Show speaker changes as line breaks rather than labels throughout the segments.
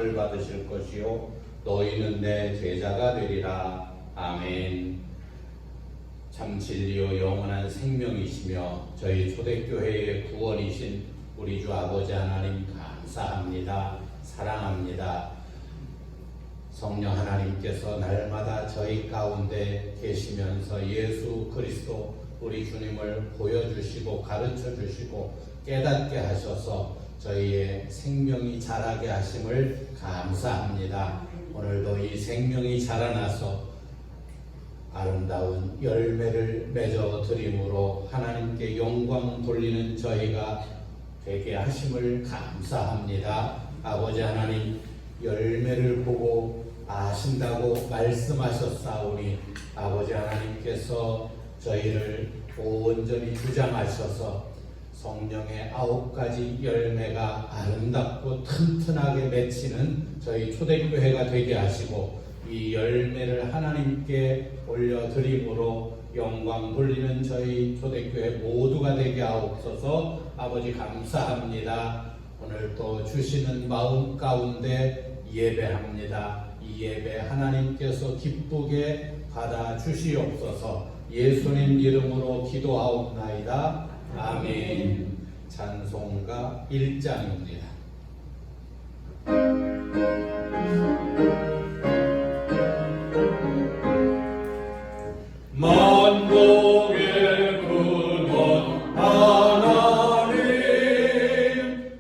상을 받으실 것이요 너희는 내 제자가 되리라. 아멘. 참 진리요 영원한 생명이시며 저희 초대교회의 구원이신 우리 주 아버지 하나님 감사합니다. 사랑합니다. 성령 하나님께서 날마다 저희 가운데 계시면서 예수 그리스도 우리 주님을 보여주시고 가르쳐주시고 깨닫게 하셔서 저희의 생명이 자라게 하심을 감사합니다. 오늘도 이 생명이 자라나서 아름다운 열매를 맺어 드림으로 하나님께 영광 돌리는 저희가 되게 하심을 감사합니다. 아버지 하나님, 열매를 보고 아신다고 말씀하셨사오니 아버지 하나님께서 저희를 온전히 주장하셔서 성령의 9가지 열매가 아름답고 튼튼하게 맺히는 저희 초대교회가 되게 하시고 이 열매를 하나님께 올려드림으로 영광 돌리는 저희 초대교회 모두가 되게 하옵소서. 아버지 감사합니다. 오늘 또 주시는 마음 가운데 예배합니다. 이 예배 하나님께서 기쁘게 받아 주시옵소서. 예수님 이름으로 기도하옵나이다. 아멘. 찬송가 1장입니다. 만국의 근원 하나님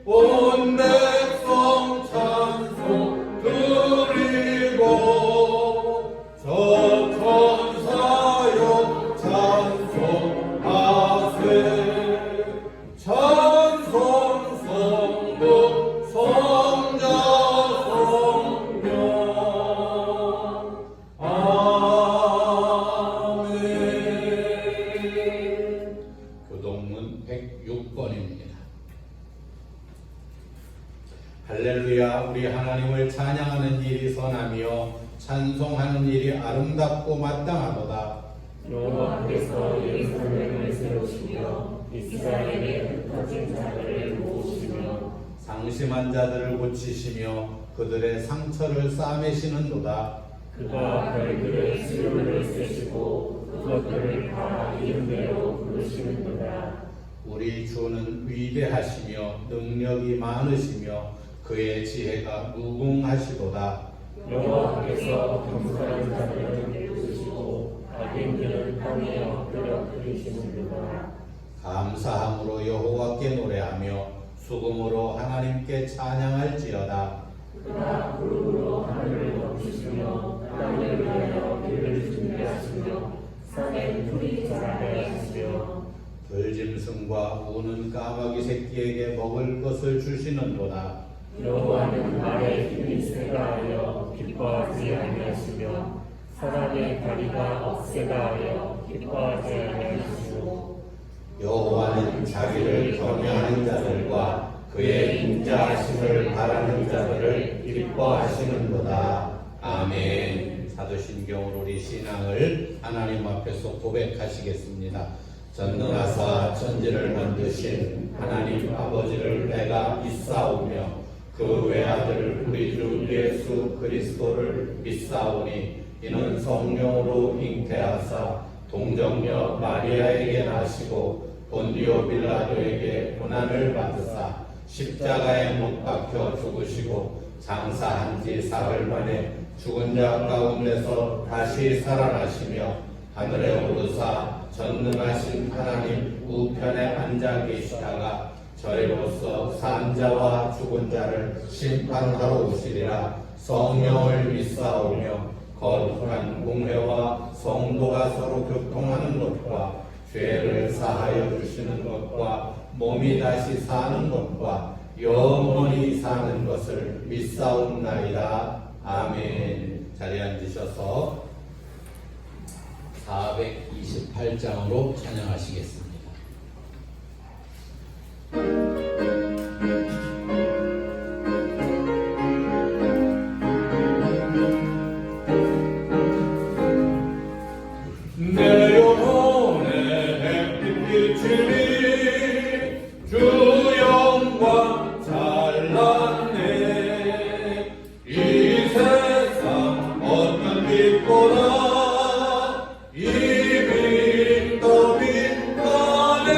온 백성 찬송 드리고 저 천사여 찬송하세 찬송 성부 성자 성령 교동문 106번입니다. 할렐루야. 우리 하나님을 찬양하는 일이 선하며 찬송하는 일이 아름답고 마땅하도다.
여호와께서 예루살렘을 세우시며 이스라엘의 흩어진 자들을 모으시며
상심한 자들을 고치시며 그들의 상처를 싸매시는도다.
그가 별들의 시름을 세시고 그것들을 다 이름대로 부르시는도다.
우리 주는 위대하시며 능력이 많으시며 그의 지혜가 무궁하시도다.
여호와께서 경솔한 자들을 내두시고 악인들은 땅에 엎드려 드리시는도다.
감사함으로 여호와께 노래하며 수금으로 하나님께 찬양할지어다.
그가 구름으로 하늘을 덮으시며 땅을 위하여 비를 준비하시며 산에 풀이 자라게 하시며
들짐승과 우는 까마귀 새끼에게 먹을 것을 주시는도다.
여호와는 말에 힘이 세다 하여 기뻐하지 아니하시며 사람의 다리가 억세다 하여 기뻐하지 아니하시고
여호와는 자기를 경외하는 자들과 그의 인자하심을 바라는 자들을 기뻐하시는도다. 아멘. 사도신경으로 우리 신앙을 하나님 앞에서 고백하시겠습니다. 전능하사 천지를 만드신 하나님 아버지를 내가 믿사오며 그 외아들 우리 주 예수 그리스도를 믿사오니 이는 성령으로 잉태하사 동정녀 마리아에게 나시고 본디오 빌라도에게 고난을 받으사 십자가에 못 박혀 죽으시고 장사한 지 사흘 만에 죽은 자 가운데서 다시 살아나시며 하늘에 오르사 전능하신 하나님 우편에 앉아 계시다가 저희로서 산 자와 죽은 자를 심판하러 오시리라. 성령을 믿사오며 거룩한 공회와 성도가 서로 교통하는 것과 죄를 사하여 주시는 것과 몸이 다시 사는 것과 영원히 사는 것을 믿사옵나이다. 아멘. 자리에 앉으셔서 428장으로 찬양하시겠습니다.
내 영혼의 햇빛 비치니 주 영광 찬란해 빛보다 이미 더 빛나네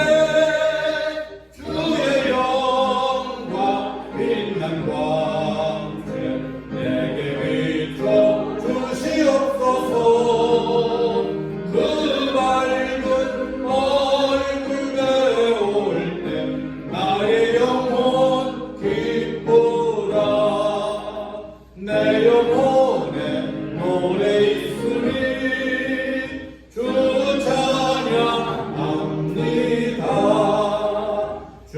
주의 영광 빛난 광채 내게 비춰 주시옵소서 그 밝은 얼굴 배울 때 나의 영혼 기쁘다 내 영혼에 노래 있으니 주 찬양합니다 주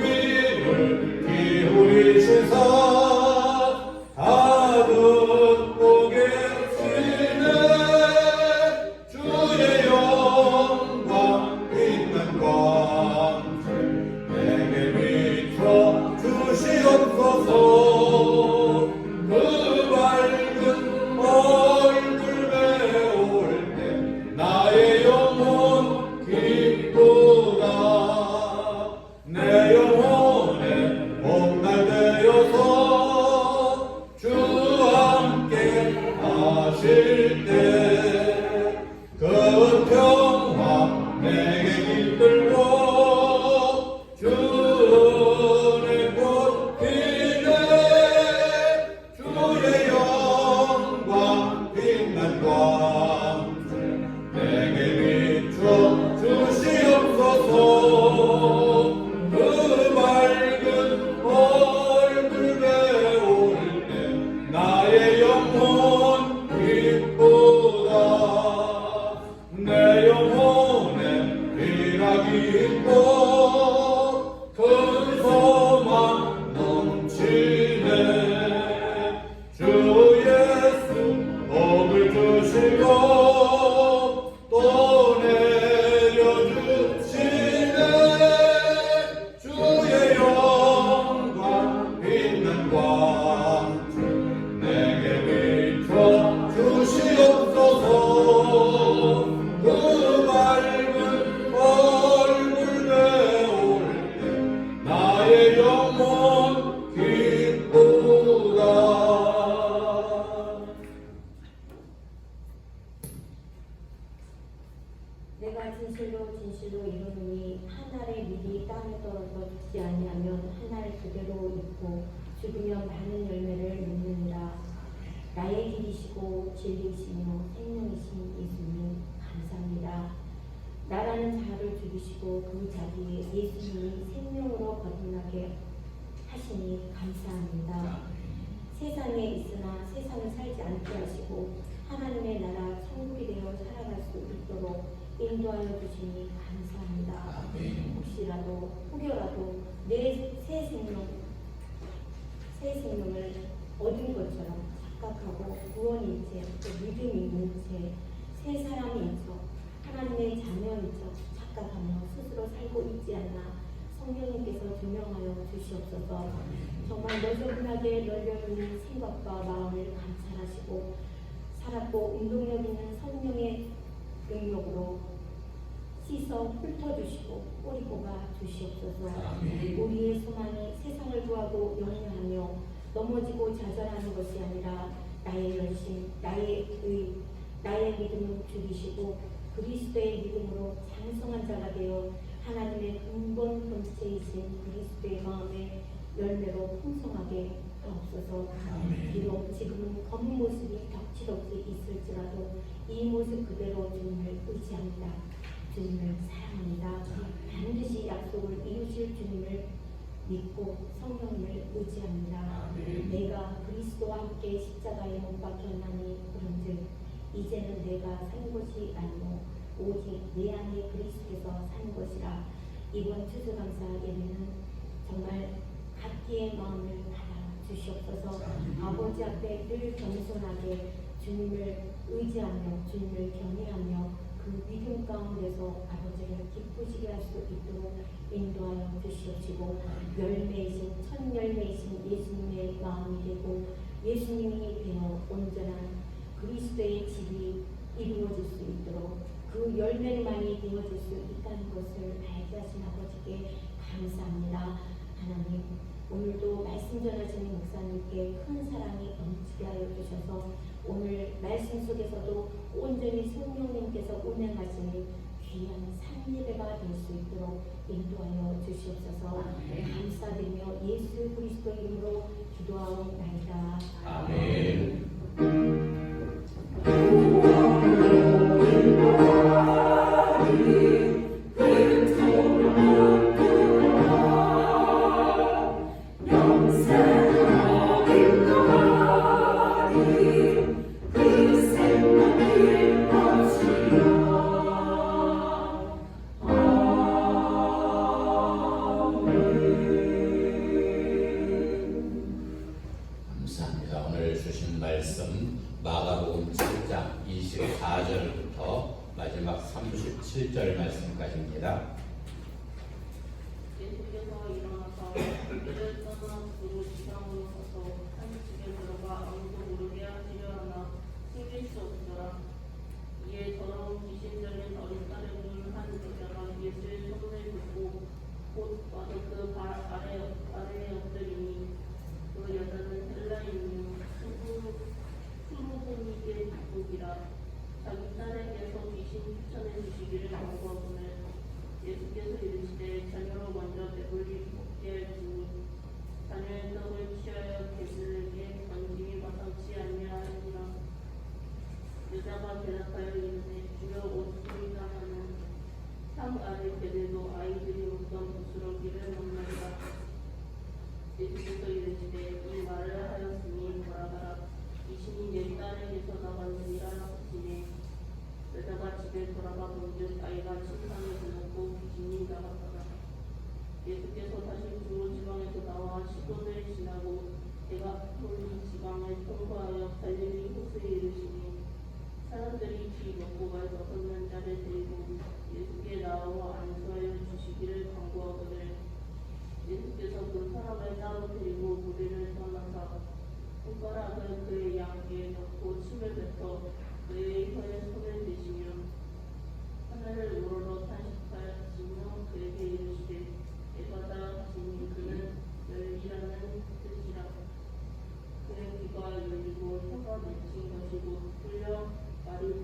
귀를 기울이시사 다 듣고 계시네 주의 영광 빛난 광채 내게 비춰 주시옵소서 그 밝은 얼굴 배울 때 나의 영혼 기쁘다 내 영혼에 봄날 되어서 주 함께 하실 때 그 평화 내게 깃들고 주 은혜 꽃 피네 주의 영광 빛난 광채 내게 비춰 주시옵소서 그 밝은 얼굴 배울 때 나의 영혼 기쁘다 내 영혼에 희락이 있고 큰 소망 넘치네 주 예수 복을 주시고 또 내려주시네 주의 영광 빛난 광채 내게 비춰 주시옵소서 그 밝은 얼굴 배울 때 나의 영혼 기쁘다
내가 진실로 이르노니 한 알의 밀이 땅에 떨어져 죽지 아니하면 한 알 그대로 있고 죽으면 많은 열매를 맺느니라. 나의 길이시고 진리이시며 생명이신 예수님 감사합니다. 나라는 자를 죽이시고 그 자리에 예수님이 생명으로 거듭나게 하시니 감사합니다. 세상에 있으나 세상을 살지 않게 하시고 하나님의 나라 천국이 되어 살아갈 수 있도록 인도하여 주시니 감사합니다. 혹여라도 내 새 생명을 얻은 것처럼 착각하고 구원인 채, 또 믿음이 있는 채, 새 사람인 척, 하나님의 자녀인 척 착각하며 스스로 살고 있지 않나 성령님께서 조명하여 주시옵소서. 정말 너저분하게 열려있는 생각과 마음을 감찰하시고 살았고 운동력 있는 성령의 능력으로 씻어 훑어주시고 뿌리 뽑아 주시옵소서. 우리의 소망이 세상을 구하고 영위하며 넘어지고 좌절하는 것이 아니라 나의 열심, 나의 의, 나의 믿음을 죽이시고 그리스도의 믿음으로 장성한 자가 되어 하나님의 근본 본체이신 그리스도의 마음의 열매로 풍성하게 하옵소서. 비록 지금은 검은 모습이 덕지덕지 있을지라도 이 모습 그대로 주님을 의지합니다. 주님을 사랑합니다. 반드시 약속을 이루실 주님을 믿고 성령님을 의지합니다. 내가 그리스도와 함께 십자가에 못 박혔나니 그런즉 이제는 내가 사는 것이 아니고 오직 내 안에 그리스도께서 사는 것이라. 이번 추수감사 예배는 정말 각기의 마음을 받아 주시옵소서. 아버지 앞에 늘 겸손하게 주님을 의지하며 주님을 경외하며 그 믿음 가운데서 아버지를 기쁘시게 할 수 있도록 인도하여 주시옵시고 열매이신 첫 열매이신 예수님의 마음이 되고 예수님이 되어 온전한 그리스도의 집이 이루어질 수 있도록 그 열매만이 되어질 수 있다는 것을 알게 하신 아버지께 감사합니다. 하나님 오늘도 말씀 전하시는 목사님께 큰 사랑이 넘치게 하여 주셔서 오늘 말씀 속에서도 온전히 성령님께서 운행하시는 귀한 산예배가 될 수 있도록 인도하여 주시옵소서. 감사드리며 예수 그리스도 이름으로 기도하옵나이다.
아멘. 감사합니다. 오늘 주신 말씀 마가복음 7장 24절부터 마지막 37절 말씀까지입니다.
예수께서 일어나서 길을 떠나 두로 지방으로 가서 한 집에 들어가 아무도 모르게 하시려 하나 숨길 수 없더라. 이에 더러운 귀신 들린 어린 딸의 눈을 한 여자가 예수의 손을 붙고 곧 와서 그 발 아래에 엎드리니 그 여자는 헬라인이요 수로보니게 북이라. 자기 딸에게서 귀신 추천해 주시기를 간구하거늘 예수께서 이르시되 자녀로 먼저 배불리 먹게 할지니 자녀의 떡을 취하여 개들에게 던짐이 마땅치 아니하니라. 여자가 대답하여 이르되 주여 오십니까 하는 상 아래 개들도 아이들이 먹던 부스러기를 먹나이다. 예수께서 이르시되 이 말을 하였으니 돌아가라. 귀신이 내 딸에게서 나갔느니라 하시니 여자가 집에 돌아가 본즉 아이가 침상에 들었고 귀신이 나갔더라. 예수께서 다시 두로 지방에서 나와 시돈을 지나고 데가폴리 지방을 통과하여 갈릴리 호수에 이르시니 사람들이 쥐 먹고 갈 6명자를 데리고 예수께 나와 안수하여 주시기를 간구하거늘 예수께서 그 사람을 따로 데리고 무리를 떠나사 손가락을 그의 양귀에 넣고 침을 뱉어 그의 혀에 손을 대시며 하늘을 우러러 탄식하시며 그에게 이르시되 에바다 하시니 그는 열리라는 뜻이라. 그의 귀가 열리고 혀가 맺힌 것이고 뚫려 말이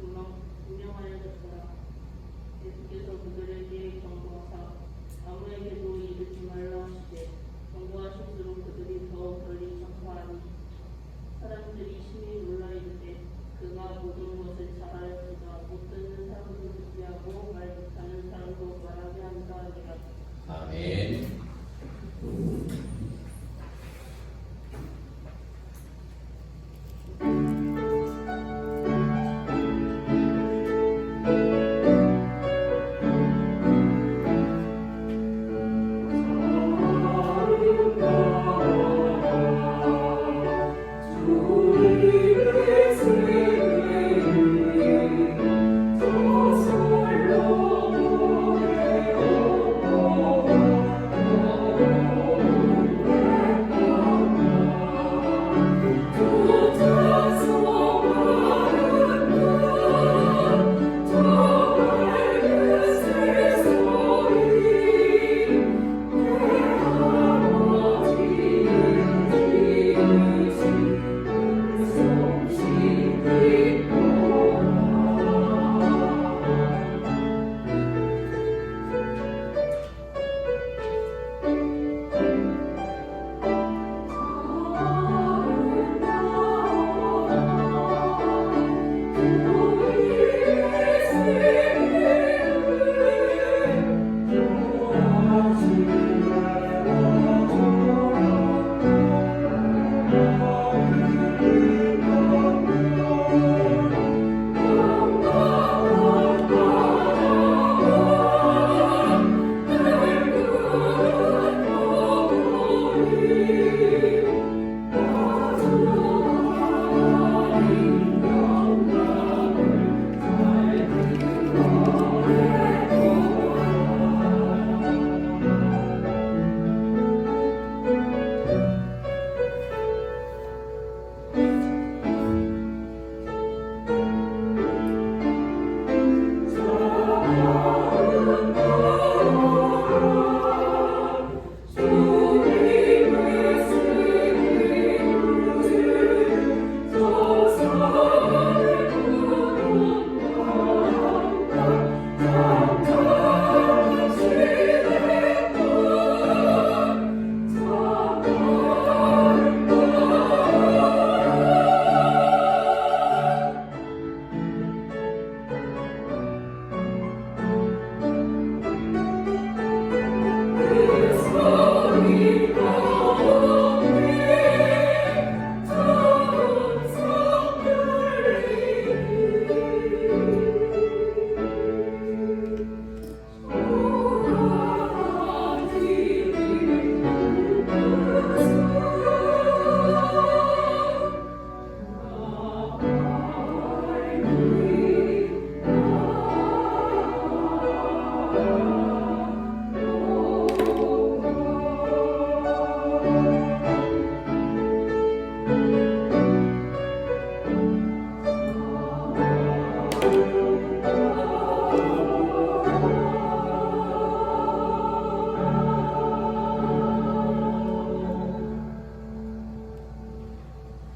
분명하여졌더라. 예수께서 그들에게 경고하사 아무에게도 이르지 말라 하시되 경고하실수록 그들이 더 널리 전파하니 사람들이 심히 놀라 이르되 그가 모든 것을 잘하였으나 못 듣는 사람도 듣게 하고 말 못하는 사람도 말하게 한다 하니라.
아멘.
주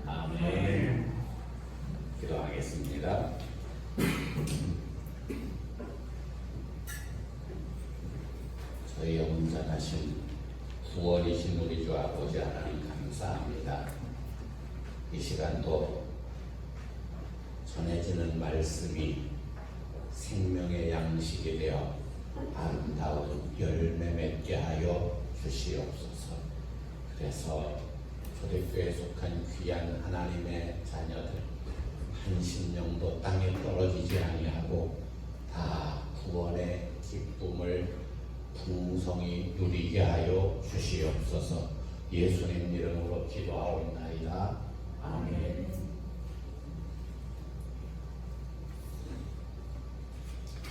아멘. 기도하겠습니다. 저희 영원전하신 구원이신 우리 주 아버지 하나님 감사합니다. 이 시간도 전해지는 말씀이 생명의 양식이 되어 아름다운 열매 맺게 하여 주시옵소서. 그래서 초대교회에 속한 귀한 하나님의 자녀들 한 심령도 땅에 떨어지지 아니하고 다 구원의 기쁨을 풍성히 누리게 하여 주시옵소서. 예수님 이름으로 기도하옵나이다. 아멘.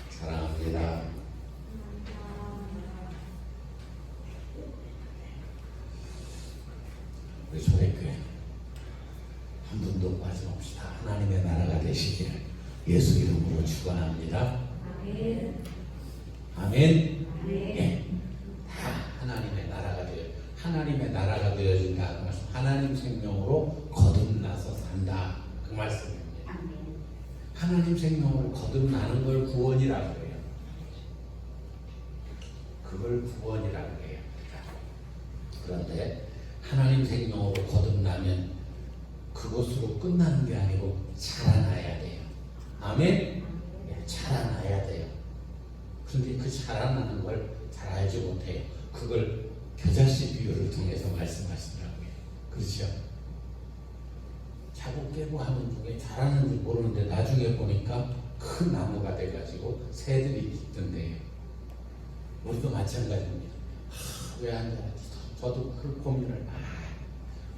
사랑합니다. 우리 초대교회 한 분도 빠짐없이 다 하나님의 나라가 되시기를 예수 이름으로 축원합니다.
아멘.
아멘.
아멘.
예, 다 하나님의 나라가 되어 하나님의 나라가 되어진다. 그 말씀. 하나님 생명으로 거듭나서 산다. 그 말씀입니다.
아멘.
하나님 생명으로 거듭나는 걸 구원이라고 해요. 그걸 구원이라고 해요. 그런데 하나님 생명으로 거듭나면 그것으로 끝나는 게 아니고 자라나야 돼요. 아멘? 네, 자라나야 돼요. 그런데 그 자라나는 걸 잘 알지 못해요. 그걸 겨자씨 비유를 통해서 말씀하시더라고요. 그렇죠? 자고 깨고 하는 중에 자라는지 모르는데 나중에 보니까 큰 나무가 돼가지고 새들이 깃든대요. 우리도 마찬가지입니다. 왜 안 자라지? 저도 그 고민을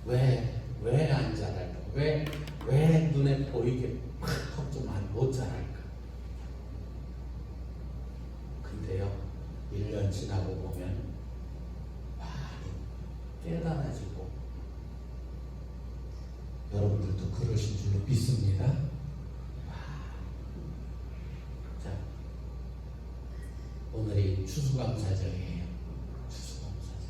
왜 안 자랄까? 왜 눈에 보이게 막 걱정만 못 자랄까? 근데요, 1년 지나고 보면 많이 깨달아지고 여러분들도 그러신 줄로 믿습니다. 자, 오늘이 추수감사절이에요. 추수감사절.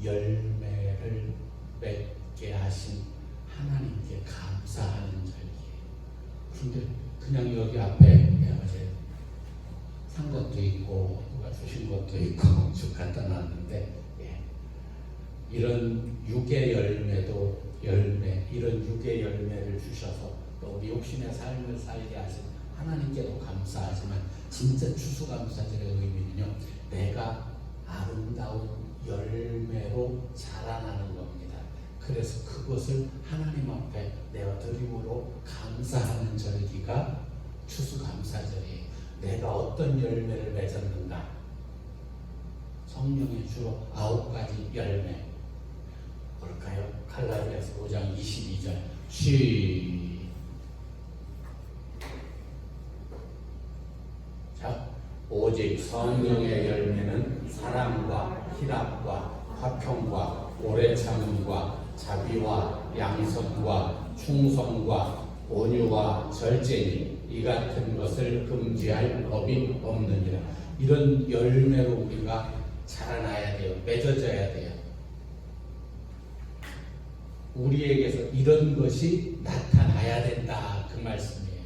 열매를 맺게 하신 하나님께 감사하는 절기예요. 그런데 그냥 여기 앞에 어제 산 것도 있고 누가 주신 것도 있고 쭉 갖다 놨는데, 예, 이런 육의 열매도 이런 육의 열매를 주셔서 또 우리 욕심의 삶을 살게 하신 하나님께도 감사하지만 진짜 추수감사절의 의미는요, 내가 아름다운 열매로 자라나는 겁니다. 그래서 그것을 하나님 앞에 내가 드림으로 감사하는 절기가 추수감사절이에요. 내가 어떤 열매를 맺었는가? 성령의 주로 9가지 열매. 뭘까요? 갈라디아서 5장 22절. 자, 오직 성령의 열매는 사랑과 희락과 화평과 오래 참음과 자비와 양선과 충성과 온유와 절제니 이 같은 것을 금지할 법이 없느니라. 이런 열매로 우리가 자라나야 돼요. 맺어져야 돼요. 우리에게서 이런 것이 나타나야 된다. 그 말씀이에요.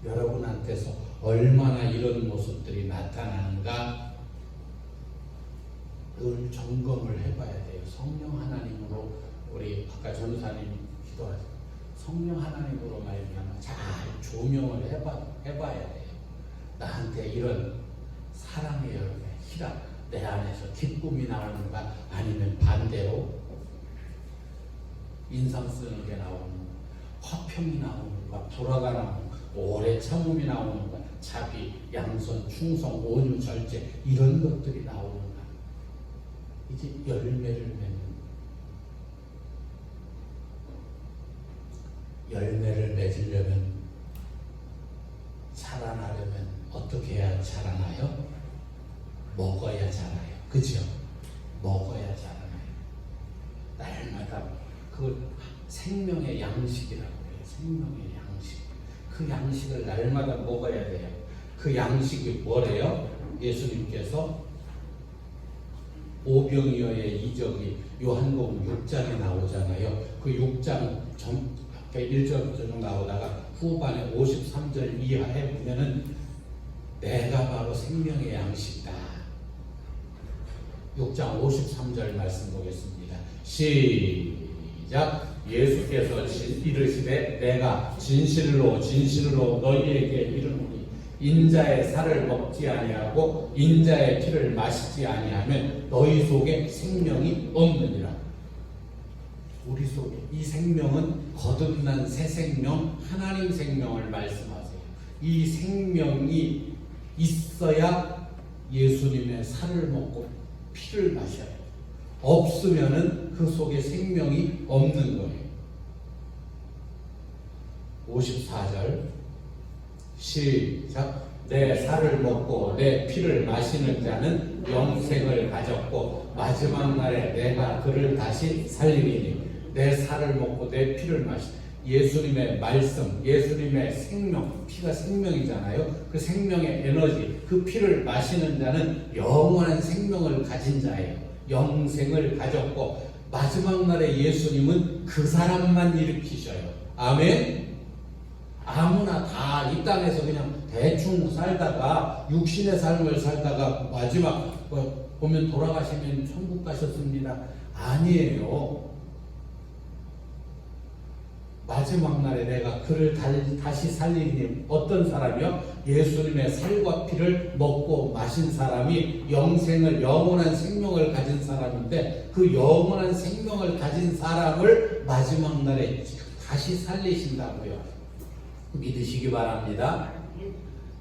여러분한테서 얼마나 이런 모습들이 나타나는가 늘 점검을 해봐야 돼요. 성령 하나님으로 우리 아까 전사님 기도하죠. 성령 하나님으로 말미암아 잘 조명을 해봐야 돼요. 나한테 이런 사랑의 열매, 희락, 내 안에서 기쁨이 나오는가, 아니면 반대로 인상 쓰는 게 나오는가, 화평이 나오는가, 불화가 나오는가, 오래 참음이 나오는가, 자비, 양선, 충성, 온유, 절제 이런 것들이 나오는가. 이제 열매를 맺는, 열매를 맺으려면, 자라나려면 어떻게 해야 자라나요? 먹어야 자라요. 그죠? 먹어야 자라나요. 날마다 그걸 생명의 양식이라고 해요. 생명의 양식. 그 양식을 날마다 먹어야 돼요. 그 양식이 뭐래요? 예수님께서 오병이어의 이적이 요한복음 6장에 나오잖아요. 그 6장 전 앞에 1절부터 좀 나오다가 후반에 53절 이하에 보면은 내가 바로 생명의 양식이다. 6장 53절 말씀 보겠습니다. 시작. 예수께서 이르시되 내가 진실로 진실로 너희에게 이르노니 인자의 살을 먹지 아니하고 인자의 피를 마시지 아니하면 너희 속에 생명이 없느니라. 우리 속에 이 생명은 거듭난 새 생명, 하나님 생명을 말씀하세요. 이 생명이 있어야 예수님의 살을 먹고 피를 마셔요. 없으면은 그 속에 생명이 없는 거예요. 54절 시작. 내 살을 먹고 내 피를 마시는 자는 영생을 가졌고 마지막 날에 내가 그를 다시 살리리니. 내 살을 먹고 내 피를 예수님의 말씀, 예수님의 생명, 피가 생명이잖아요. 그 생명의 에너지, 그 피를 마시는 자는 영원한 생명을 가진 자예요. 영생을 가졌고 마지막 날에 예수님은 그 사람만 일으키셔요. 아멘. 아무나 다 이 땅에서 그냥 대충 살다가 육신의 삶을 살다가 마지막 보면 돌아가시면 천국 가셨습니다. 아니에요. 마지막 날에 내가 그를 다시 살리니. 어떤 사람이요? 예수님의 살과 피를 먹고 마신 사람이 영원한 생명을 가진 사람인데, 그 영원한 생명을 가진 사람을 마지막 날에 다시 살리신다고요. 믿으시기 바랍니다.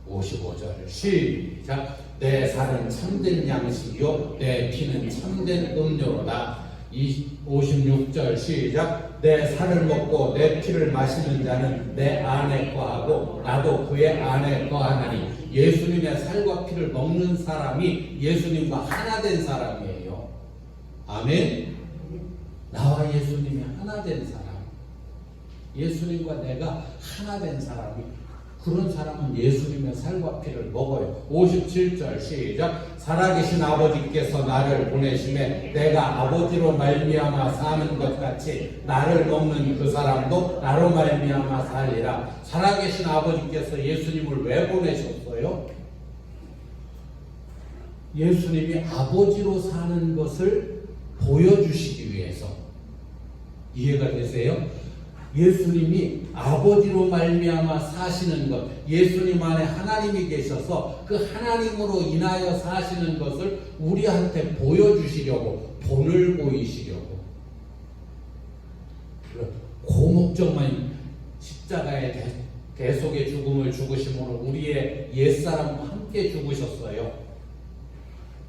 55절 시작. 내 살은 참된 양식이요 내 피는 참된 음료로다. 56절 시작. 내 살을 먹고 내 피를 마시는 자는 내 안에 거하고 나도 그의 안에 거하나니. 예수님의 살과 피를 먹는 사람이 예수님과 하나 된 사람이에요. 아멘. 나와 예수님이 하나 된 사람, 예수님과 내가 하나 된 사람이, 그런 사람은 예수님의 살과 피를 먹어요. 57절 시작. 살아계신 아버지께서 나를 보내심에 내가 아버지로 말미암아 사는 것 같이 나를 먹는 그 사람도 나로 말미암아 살리라. 살아계신 아버지께서 예수님을 왜 보내셨어요? 예수님이 아버지로 사는 것을 보여주시기 위해서. 이해가 되세요? 예수님이 아버지로 말미암아 사시는 것, 예수님 안에 하나님이 계셔서 그 하나님으로 인하여 사시는 것을 우리한테 보여주시려고, 본을 보이시려고. 그 목적만, 십자가의 대속의 죽음을 죽으심으로 우리의 옛사람과 함께 죽으셨어요.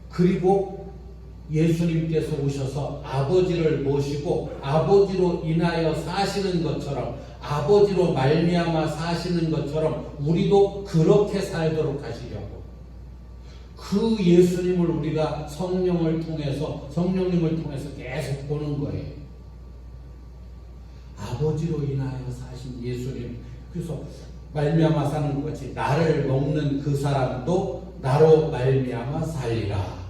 그리고 예수님께서 오셔서 아버지를 모시고 아버지로 인하여 사시는 것처럼, 아버지로 말미암아 사시는 것처럼 우리도 그렇게 살도록 하시려고. 그 예수님을 우리가 성령님을 통해서 계속 보는 거예요. 아버지로 인하여 사신 예수님. 그래서 말미암아 사는 것 같이 나를 먹는 그 사람도 나로 말미암아 살리라.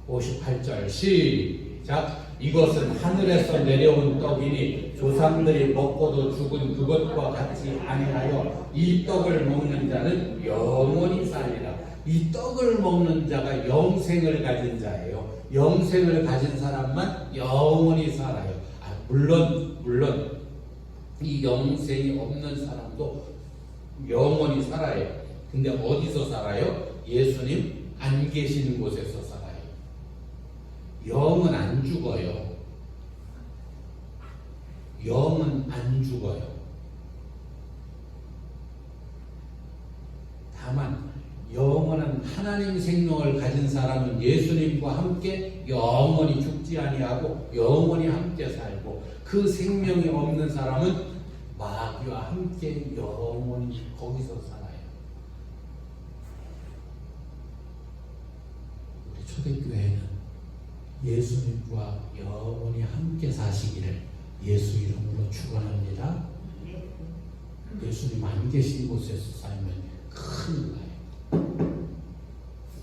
58절 시작. 이것은 하늘에서 내려온 떡이니 조상들이 먹고도 죽은 그것과 같이 아니하여 이 떡을 먹는 자는 영원히 살리라. 이 떡을 먹는 자가 영생을 가진 자예요. 영생을 가진 사람만 영원히 살아요. 물론 이 영생이 없는 사람도 영원히 살아요. 근데 어디서 살아요? 예수님 안 계시는 곳에서 살아요. 영은 안 죽어요. 영은 안 죽어요. 다만 영원한 하나님 생명을 가진 사람은 예수님과 함께 영원히 죽지 아니하고 영원히 함께 살고, 그 생명이 없는 사람은 마귀와 함께 영원히 거기서 살아요. 우리 초대교회는 예수님과 영원히 함께 사시기를 예수 이름으로 축원합니다. 예수님 안 계신 곳에서 살면 큰일 나요.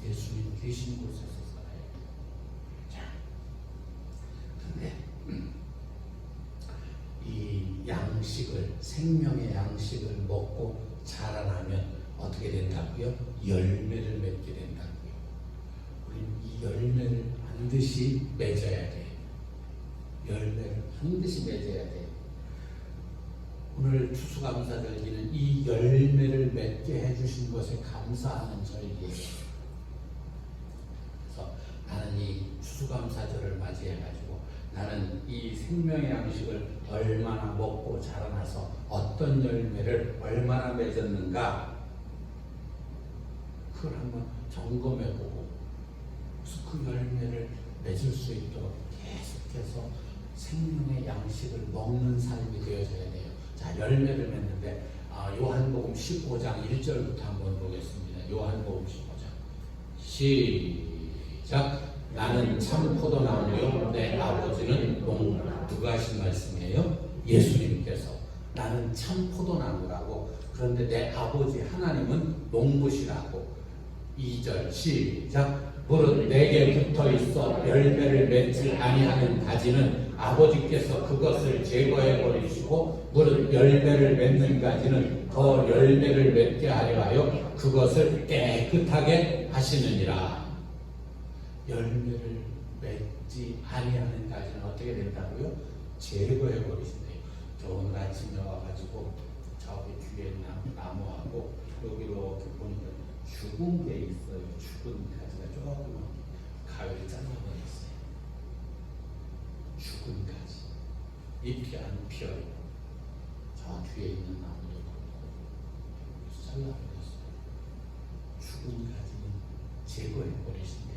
예수님 계신 곳에서 살아요. 자, 근데 이 양식을, 생명의 양식을 먹고 자라나면 어떻게 된다고요? 열매를 맺게 된다고요. 우리는 이 열매를 반드시 맺어야 돼요. 열매를 반드시 맺어야 돼요. 오늘 추수감사절기는 이 열매를 맺게 해주신 것에 감사하는 절기예요. 그래서 나는 이 추수감사절을 맞이해가지고 나는 이 생명의 양식을 얼마나 먹고 자라나서 어떤 열매를 얼마나 맺었는가 그걸 한번 점검해보고 그 열매를 맺을 수 있도록 계속해서 생명의 양식을 먹는 삶이 되어져야 돼요. 자, 열매를 맺는데 요한복음 15장 1절부터 한번 보겠습니다. 요한복음 15장 시작. 나는 참 포도나무요 내 아버지는 농부. 누가 하신 말씀이에요? 예수님께서. 나는 참 포도나무라고. 그런데 내 아버지 하나님은 농부시라고. 2절 시작. 무릇 내게 붙어 있어 열매를 맺지 아니하는 가지는 아버지께서 그것을 제거해 버리시고 무릇 열매를 맺는 가지는 더 열매를 맺게 하려 하여 그것을 깨끗하게 하시느니라. 열매를 맺지 아니하는 가지는 어떻게 된다고요? 제거해 버리신대요. 저 오늘 아침에 와가지고 저기 뒤에 나무하고 여기로 이렇게 보니까 죽은 게 있어요. 죽은 가지가 조그만 가위를 잘라버렸어요. 죽은 가지. 잎이 안 피어요. 저 뒤에 있는 나무도 그렇고 잘라버렸어요. 죽은 가지는 제거해버리신대요.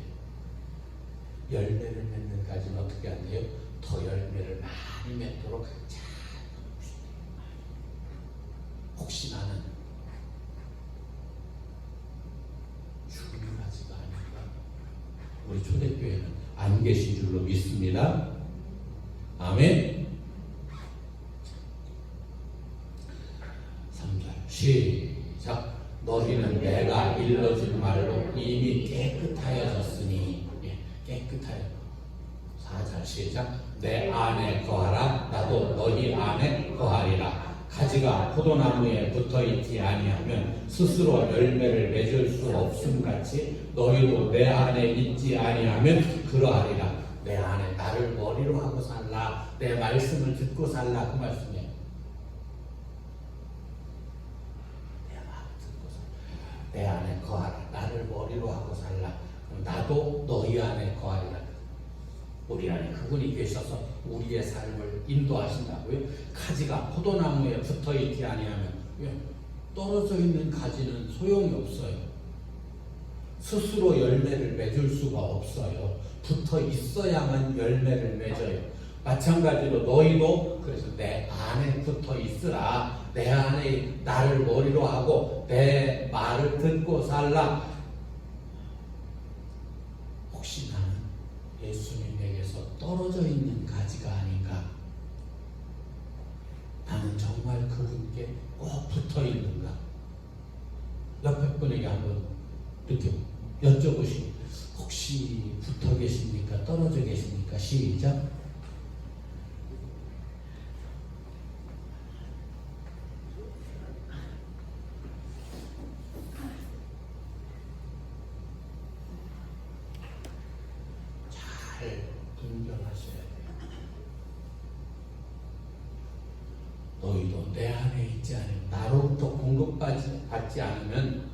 열매를 맺는 가지는 어떻게 한대요? 더 열매를 많이 맺도록 잘 해주신대요. 혹시 나는 죽은 가지가 아닌가? 우리 초대교회는 안 계신 줄로 믿습니다. 아멘. 3절 시작. 너희는 내가 일러준 말로 이미 깨끗하여졌으니. 깨끗하여. 4절 시작. 내 안에 거하라. 나도 너희 안에 거하리라. 가지가 포도나무에 붙어있지 아니하면 스스로 열매를 맺을 수 없음 같이 너희도 내 안에 있지 아니하면 그러하리라. 내 안에 나를 머리로 하고 살라. 내 말씀을 듣고 살라. 그 말씀이에요. 내 말 듣고 살라. 내 안에 거하라. 나를 머리로 하고 살라. 그럼 나도 너희 안에 거하리라. 우리 안에 그분이 계셔서 우리의 삶을 인도하신다고요. 가지가 포도나무에 붙어있지 아니하면 떨어져 있는 가지는 소용이 없어요. 스스로 열매를 맺을 수가 없어요. 붙어 있어야만 열매를 맺어요. 마찬가지로 너희도 그래서 내 안에 붙어 있으라. 내 안에 나를 머리로 하고 내 말을 듣고 살라. 혹시 나는 예수님에게서 떨어져 있는 가지가 아닌가? 나는 정말 그분께 꼭 붙어 있는가? 옆에 분에게 한번 이렇게 여쭤보시고 혹시 붙어 계십니까? 떨어져 계십니까? 시작. 잘 분별하셔야 돼요. 너희도 내 안에 있지 않으면 나로부터 공급받지 않으면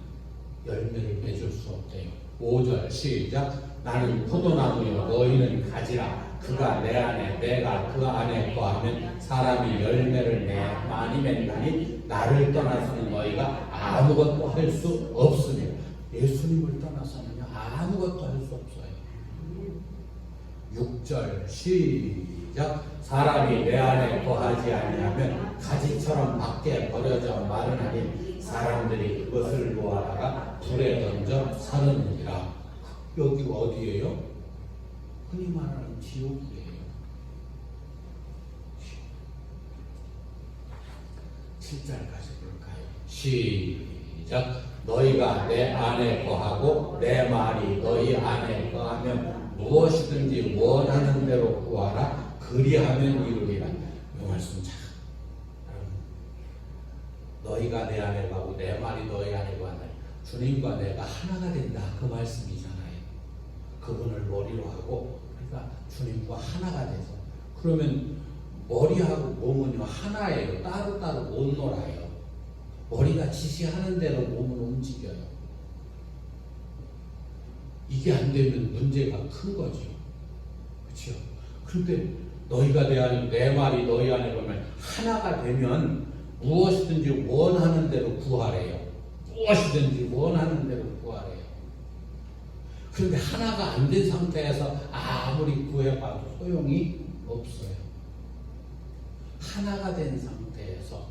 열매를 맺을 수 없대요. 5절 시작. 나는 포도나무요 너희는 가지라. 그가 내 안에 내가 그 안에 거하면 사람이 열매를 많이 맺나니 나를 떠나서는 너희가 아무것도 할 수 없으니. 예수님을 떠나서는 아무것도 할 수 없어요. 6절 시작. 사람이 내 안에 거하지 아니하면 가지처럼 밖에 버려져 마르나니 사람들이 그것을 모아다가 불에 던져 사르느니라. 여기가 어디예요? 흔히 말하는 지옥이에요. 7절까지 볼까요? 시작. 너희가 내 안에 거하고 내 말이 너희 안에 거하면 무엇이든지 원하는 대로 구하라. 그리하면 이루리라. 이 말씀 참. 너희가 내 안에 거하고 내 말이 너희 안에 거한다. 주님과 내가 하나가 된다. 그 말씀이잖아요. 그분을 머리로 하고 그러니까 주님과 하나가 돼서 그러면 머리하고 몸은요 하나예요. 따로따로 못 놀아요. 머리가 지시하는 대로 몸을 움직여요. 이게 안 되면 문제가 큰 거죠. 그렇죠? 그런데 너희가 내 안에 내 말이 너희 안에 보면 하나가 되면 무엇이든지 원하는 대로 구하래요. 무엇이든지 원하는 대로 구하래요. 그런데 하나가 안 된 상태에서 아무리 구해봐도 소용이 없어요. 하나가 된 상태에서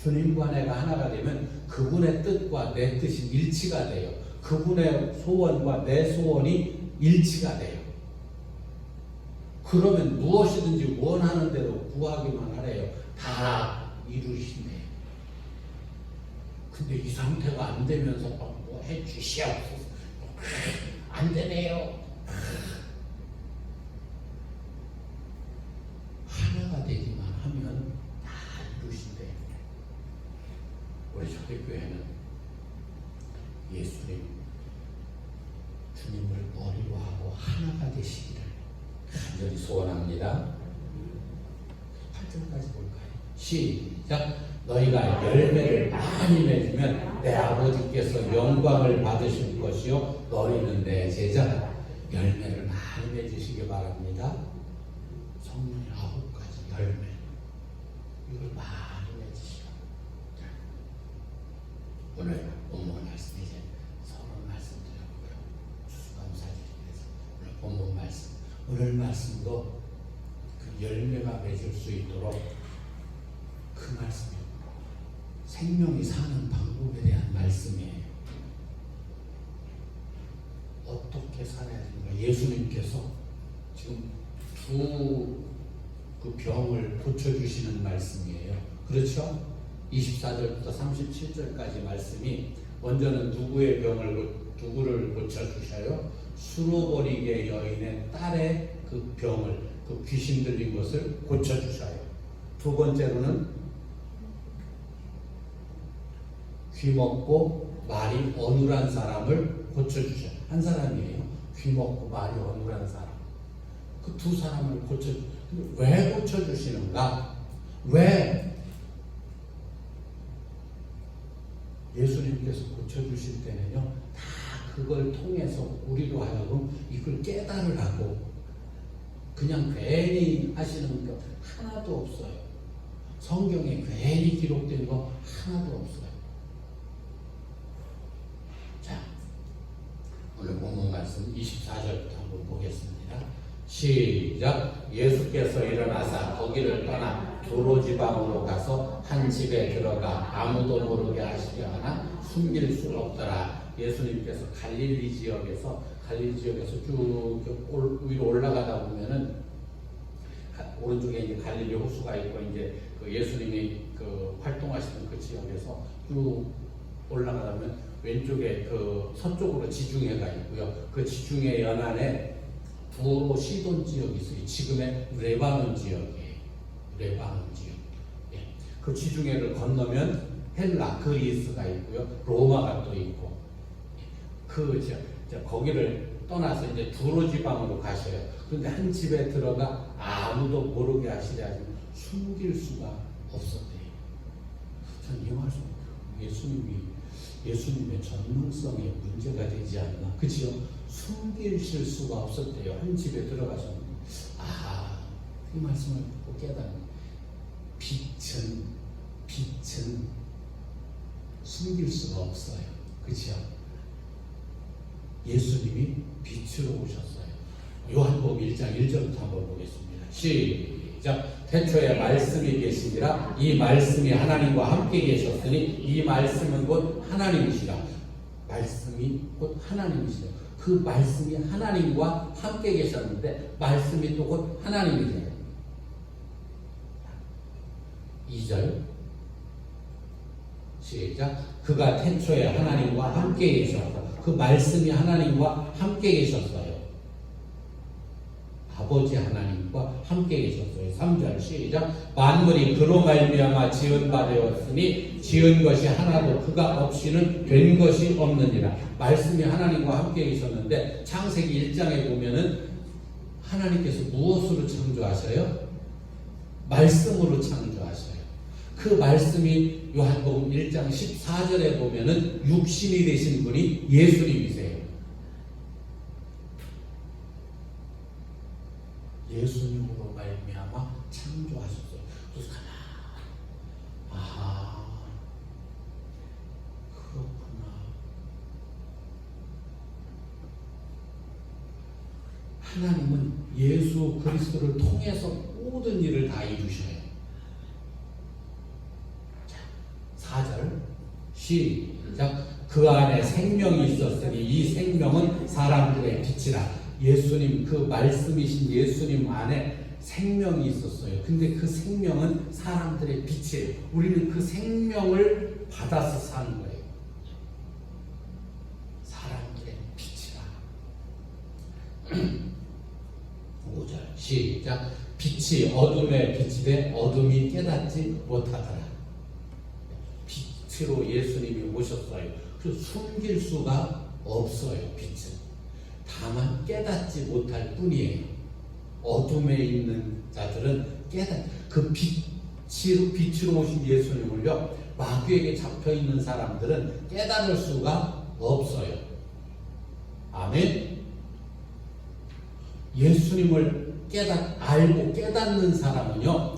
주님과 내가 하나가 되면 그분의 뜻과 내 뜻이 일치가 돼요. 그분의 소원과 내 소원이 일치가 돼요. 그러면 무엇이든지 원하는 대로 구하기만 하래요. 다 이루시네요. 근데 이 상태가 안 되면서 뭐 해주시옵소서. 안 되네요. 하나가 되기만 하면 다 이루신대요. 우리 초대교회는 예수님, 주님을 머리로 하고 하나가 되시기를 간절히 소원합니다. 8절까지 볼까요? 시작. 너희가 열매를 많이 맺으면 내 아버지께서 영광을 받으실 것이요 너희는 내 제자다. 열매를 많이 맺으시기 바랍니다. 성령의 9가지 열매 이걸 많이 맺으시라. 오늘 본문 말씀 이제 서론 말씀 드렸고요. 추수감사드리면서 오늘 본문 말씀 오늘 말씀도 그 열매가 맺을 수 있도록 그 말씀이 생명이 사는 방법에 대한 말씀이에요. 어떻게 살아야 되는가? 예수님께서 지금 두 그 병을 고쳐주시는 말씀이에요. 그렇죠? 24절부터 37절까지 말씀이 먼저는 누구의 병을 누구를 고쳐주셔요? 수로버리게 여인의 딸의 그 병을 그 귀신 들린 것을 고쳐주셔요. 두 번째로는 귀먹고 말이 어눌한 사람을 고쳐주셔요. 한 사람이에요. 귀먹고 말이 어눌한 사람. 그 두 사람을 왜 고쳐주시는가? 왜 예수님께서 고쳐주실 때는요, 다 그걸 통해서 우리로 하여금 이걸 깨달으라고 그냥 괜히 하시는 것 하나도 없어요. 성경에 괜히 기록된 거 하나도 없어요. 자, 오늘 본문 말씀 24절부터 한번 보겠습니다. 시작. 예수께서 일어나사 거기를 떠나 두로 지방으로 가서 한 집에 들어가 아무도 모르게 하시려 하나 숨길 수 없더라. 예수님께서 갈릴리 지역에서 쭉 위로 올라가다 보면은 오른쪽에 이제 갈릴리 호수가 있고 이제 그 예수님이 그 활동하시는 그 지역에서 쭉 올라가다 보면 왼쪽에 그 서쪽으로 지중해가 있고요. 그 지중해 연안에 두로 시돈 지역이 있어요. 지금의 레바논 지역이에요. 레바논 지역. 예. 그 지중해를 건너면 헬라, 그리스가 있고요. 로마가 또 있고. 거기를 떠나서 이제 두로 지방으로 가셔요. 그런데 한 집에 들어가 아무도 모르게 하시려 하지만 숨길 수가 없었대요. 전 이 말씀 예수님의 전능성에 문제가 되지 않나. 그치요? 숨기실 수가 없었대요. 한 집에 들어가셨는데. 이 말씀을 꼭 깨닫는. 빛은 숨길 수가 없어요. 그치요? 예수님이 빛으로 오셨어요. 요한복음 1장 1절부터 한번 보겠습니다. 시작. 태초에 말씀이 계시니라. 이 말씀이 하나님과 함께 계셨으니 이 말씀은 곧 하나님이시라. 말씀이 곧 하나님이시라. 그 말씀이 하나님과 함께 계셨는데 말씀이 또 곧 하나님이세요. 2절. 시작. 그가 태초에 하나님과 함께 계셨고 그 말씀이 하나님과 함께 계셨어요. 아버지 하나님과 함께 계셨어요. 3절 시작. 만물이 그로 말미암아 지은 바 되었으니 지은 것이 하나도 그가 없이는 된 것이 없느니라. 말씀이 하나님과 함께 계셨는데 창세기 1장에 보면은 하나님께서 무엇으로 창조하셔요? 말씀으로 창조하셔요. 그 말씀이 요한복음 1장 14절에 보면은 육신이 되신 분이 예수님이세요. 예수님으로 말미암아 창조하셨어요. 그래서 그렇구나. 하나님은 예수 그리스도를 통해서 모든 일을 다 이루셔요. 자, 4절 시작. 그 안에 생명이 있었으니 이 생명은 사람들의 빛이라. 예수님, 그 말씀이신 예수님 안에 생명이 있었어요. 근데 그 생명은 사람들의 빛이에요. 우리는 그 생명을 받아서 사는 거예요. 사람들의 빛이라. 5절 시작. 빛이 어둠에 비치되 어둠이 깨닫지 못하더라. 빛으로 예수님이 오셨어요. 그래서 숨길 수가 없어요. 빛은 다만 깨닫지 못할 뿐이에요. 어둠에 있는 자들은 그 빛으로 오신 예수님을요, 마귀에게 잡혀 있는 사람들은 깨달을 수가 없어요. 아멘. 예수님을 알고 깨닫는 사람은요,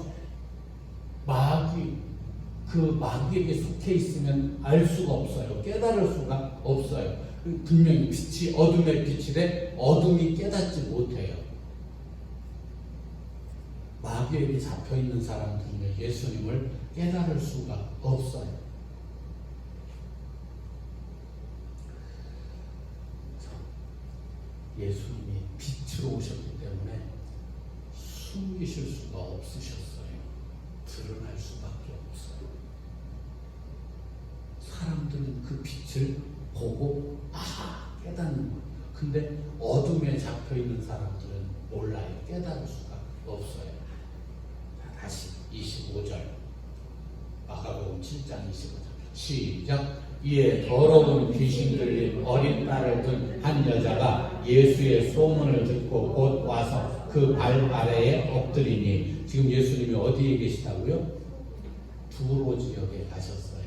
그 마귀에게 속해 있으면 알 수가 없어요. 깨달을 수가 없어요. 분명히 빛이 어둠의 빛이래 어둠이 깨닫지 못해요. 마귀에게 잡혀 있는 사람들은 예수님을 깨달을 수가 없어요. 예수님이 빛으로 오셨기 때문에 숨기실 수가 없으셨어요. 드러날 수밖에 없어요. 사람들은 그 빛을 보고 깨닫는 거예요. 근데 어둠에 잡혀 있는 사람들은 몰라요. 깨달을 수가 없어요. 자, 다시 25절 마가복음 7장 25절 시작. 이에 더러운 귀신 들린 어린 딸을 둔 한 여자가 예수의 소문을 듣고 곧 와서 그 발 아래에 엎드리니. 지금 예수님이 어디에 계시다고요? 두로 지역에 가셨어요.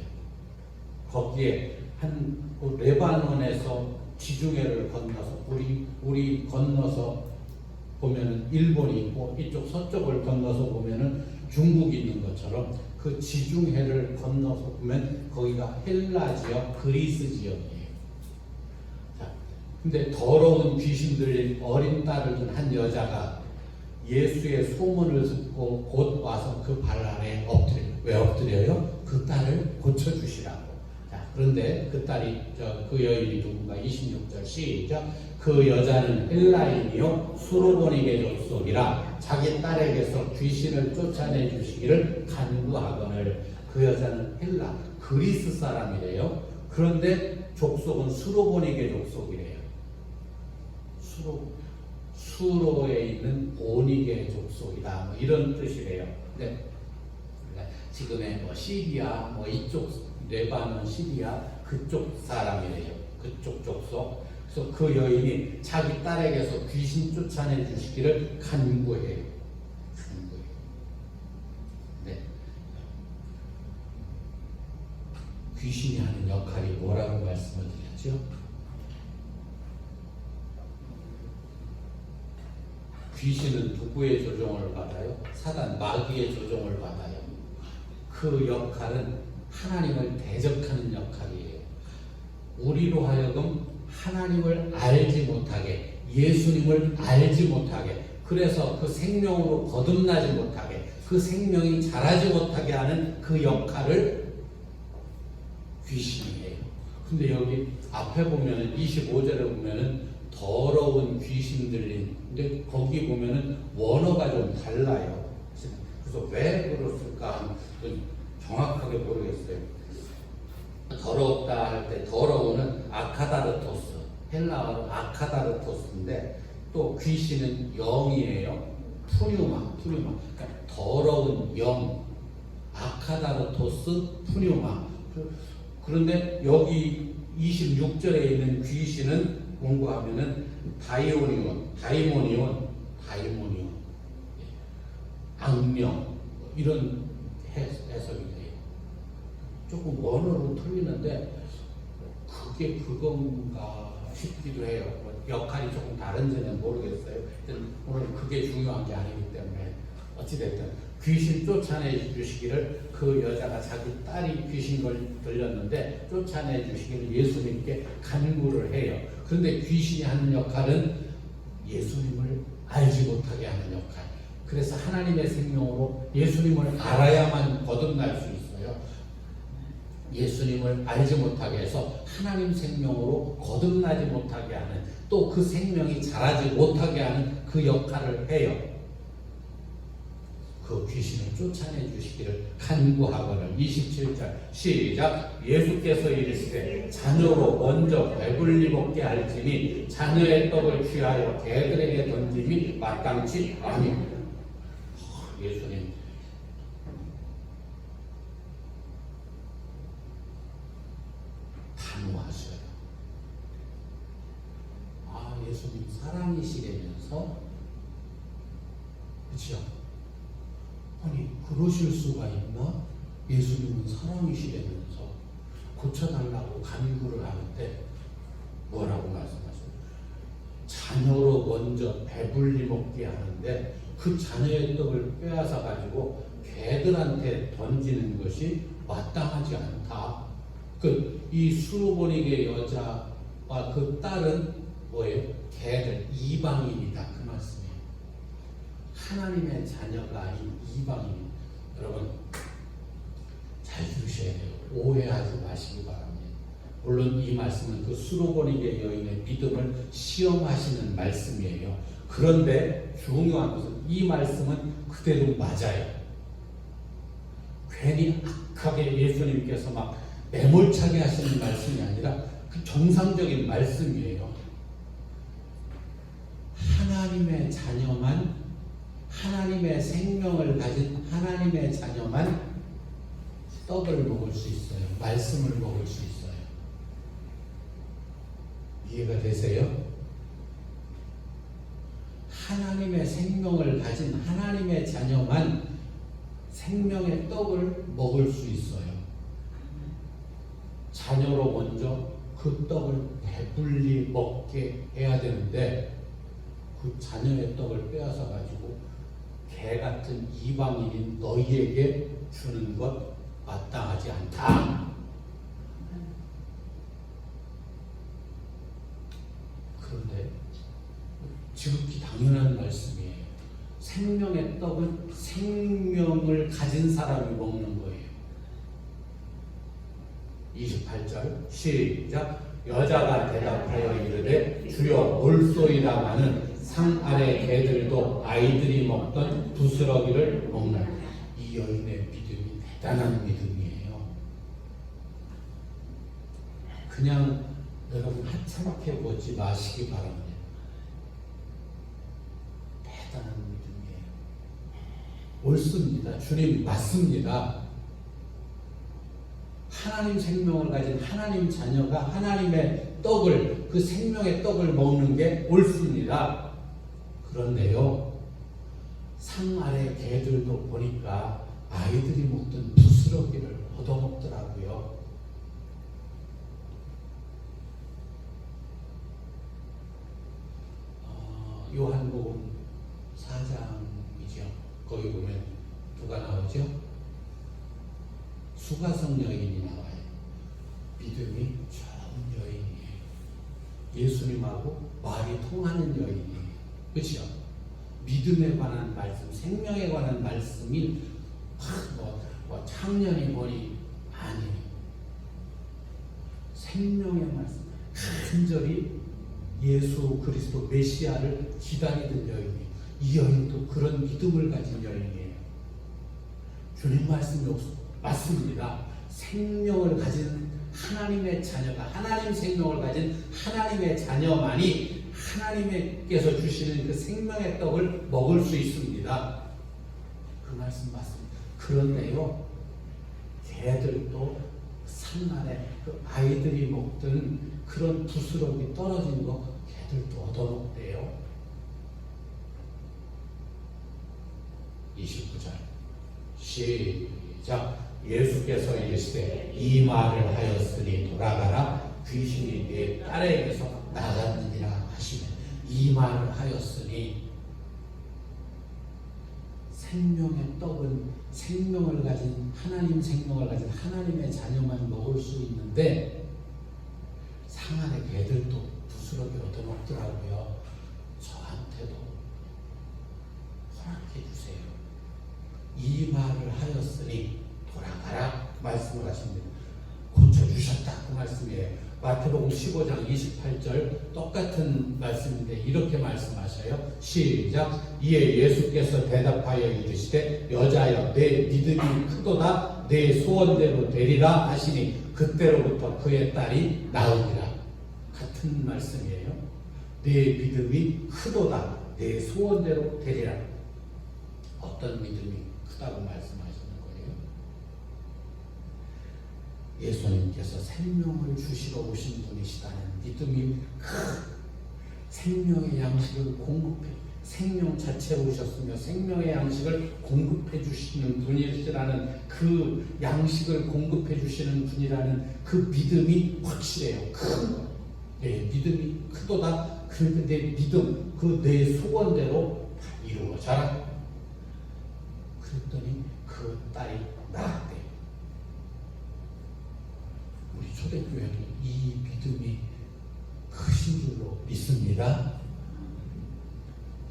거기에 레바논에서 지중해를 건너서 우리 건너서 보면은 일본이 있고 이쪽 서쪽을 건너서 보면은 중국이 있는 것처럼 그 지중해를 건너서 보면 거기가 헬라 지역, 그리스 지역이에요. 자, 근데 더러운 귀신 들린 어린 딸을 둔 한 여자가 예수의 소문을 듣고 곧 와서 그 발 아래에 엎드려요. 왜 엎드려요? 그 딸을 고쳐주시라고. 그런데 그 여인이 누군가? 26절 시작. 그 여자는 헬라인이요 수로보니게 족속이라 자기 딸에게서 귀신을 쫓아내 주시기를 간구하거늘. 그 여자는 그리스 사람이래요. 그런데 족속은 수로보니게 족속이래요. 수로에 있는 보니게 족속이다. 이런 뜻이래요. 근데 지금의 시리아 이쪽 레바논, 시리아 그쪽 사람이래요. 그쪽 족속. 그래서 그 여인이 자기 딸에게서 귀신 쫓아내 주시기를 간구해요. 네. 귀신이 하는 역할이 뭐라고 말씀을 드렸죠? 귀신은 누구의 조종을 받아요? 사단, 마귀의 조종을 받아요. 그 역할은 하나님을 대적하는 역할이에요. 우리로 하여금 하나님을 알지 못하게, 예수님을 알지 못하게, 그래서 그 생명으로 거듭나지 못하게, 그 생명이 자라지 못하게 하는 그 역할을 귀신이 해요. 근데 여기 앞에 보면은 25절에 보면은 더러운 귀신 들린, 근데 거기 보면은 원어가 좀 달라요. 그래서 왜 그랬을까 정확하게 모르겠어요. 더럽다 할 때 더러우는 아카다르토스, 헬라어로 아카다르토스인데 또 귀신은 영이에요. 푸뉴마. 그러니까 더러운 영, 아카다르토스 푸뉴마. 그런데 여기 26절에 있는 귀신은 공부하면은 다이모니온, 악령 이런 해석이 돼요. 조금 원어로 틀리는데 그게 그건가 싶기도 해요. 역할이 조금 다른지는 모르겠어요. 오늘 그게 중요한 게 아니기 때문에 어찌됐든 귀신 쫓아내 주시기를, 그 여자가 자기 딸이 귀신 들렸는데 쫓아내 주시기를 예수님께 간구를 해요. 그런데 귀신이 하는 역할은 예수님을 알지 못하게 하는 역할. 그래서 하나님의 생명으로 예수님을 알아야만 거듭날 수 있어요. 예수님을 알지 못하게 해서 하나님 생명으로 거듭나지 못하게 하는, 또 그 생명이 자라지 못하게 하는 그 역할을 해요. 그 귀신을 쫓아내 주시기를 간구하거늘. 27절 시작. 예수께서 이르시되 자녀로 먼저 배불리 먹게 할지니 자녀의 떡을 취하여 개들에게 던짐이 마땅치 아니오. 예수님 단호하셔요. 예수님 사랑이시라면서, 그렇죠? 아니 그러실 수가 있나? 예수님은 사랑이시라면서 고쳐달라고 간구를 하는데 뭐라고 말씀하세요? 자녀로 먼저 배불리 먹게 하는데 그 자녀의 떡을 빼앗아 가지고 개들한테 던지는 것이 마땅하지 않다. 이 수로보니게 여자와 그 딸은 뭐예요? 개들, 이방인이다. 그 말씀이에요. 하나님의 자녀가 아닌 이방인. 여러분 잘 들으셔야 돼요. 오해하지 마시기 바랍니다. 물론 이 말씀은 그 수로보니게 여인의 믿음을 시험하시는 말씀이에요. 그런데 중요한 것은 이 말씀은 그대로 맞아요. 괜히 악하게 예수님께서 막 매몰차게 하시는 말씀이 아니라 그 정상적인 말씀이에요. 하나님의 자녀만, 하나님의 생명을 가진 하나님의 자녀만 떡을 먹을 수 있어요. 말씀을 먹을 수 있어요. 이해가 되세요? 하나님의 생명을 가진 하나님의 자녀만 생명의 떡을 먹을 수 있어요. 자녀로 먼저 그 떡을 배불리 먹게 해야 되는데 그 자녀의 떡을 빼앗아 가지고 개 같은 이방인인 너희에게 주는 것 마땅하지 않다. 그런데 지극히 당연한 말씀이에요. 생명의 떡은 생명을 가진 사람이 먹는 거예요. 28절 시작. 여자가 대답하여 이르되 주여 올소이다마는 상 아래 개들도 아이들이 먹던 부스러기를 먹나. 이 여인의 믿음이 대단한 믿음이에요. 그냥 여러분 하찮게 보지 마시기 바랍니다. 대단한 믿음이에요. 옳습니다. 주님 맞습니다. 하나님 생명을 가진 하나님 자녀가 하나님의 떡을, 그 생명의 떡을 먹는 게 옳습니다. 그런데요, 상 아래 개들도 보니까 아이들이 먹던 부스러기를 얻어먹더라고요. 요한복음 4장이죠. 거기 보면 누가 나오죠? 수가성 여인이 나와요. 믿음이 좋은 여인이에요. 예수님하고 말이 통하는 여인이에요. 그렇죠? 믿음에 관한 말씀, 생명에 관한 말씀이 창년이 뭐니 아니에요. 생명의 말씀, 간절히 예수 그리스도 메시아를 기다리던 여인이에요. 이 여인도 그런 믿음을 가진 여인이에요. 주님 말씀이 맞습니다. 생명을 가진 하나님의 자녀가 하나님 생명을 가진 하나님의 자녀만이 하나님께서 주시는 그 생명의 떡을 먹을 수 있습니다. 그 말씀 맞습니다. 그런데요, 개들도 산간에 그 아이들이 먹던 그런 부스러기 떨어진 거 개들도 얻어먹대요. 29절 시작. 예수께서 이르시되 이 말을 하였으니 돌아가라 귀신이 내 딸에게서 나갔느니라 하시며, 이 말을 하였으니 생명의 떡은 생명을 가진 하나님 생명을 가진 하나님의 자녀만 먹을 수 있는데 상안의 개들도 부스러기 얻어먹더라고요. 저한테도 허락해 주세요. 이 말을 하였으니 돌아가라 그 말씀을 하십니다. 고쳐주셨다 그 말씀이에요. 마태복음 15장 28절 똑같은 말씀인데 이렇게 말씀하셔요. 시작. 이에 예수께서 대답하여 이르시되 여자여 내 믿음이 크도다 내 소원대로 되리라 하시니 그때로부터 그의 딸이 나으니라. 같은 말씀이에요. 내 믿음이 크도다 내 소원대로 되리라. 어떤 믿음이 크다고 말씀하시는 거예요? 예수님께서 생명을 주시러 오신 분이시다는 믿음이 생명의 양식을 공급해 생명 자체로 오셨으며 생명의 양식을 공급해 주시는 분이시라는 그 양식을 공급해 주시는 분이라는 그 믿음이 확실해요. 큰 거. 네, 믿음이 크도다. 그런데 내 믿음, 그 내 소원대로 이루어져라. 그랬더니 그 딸이 나았대요. 우리 초대교회는 이 믿음이 크신 줄로 믿습니다.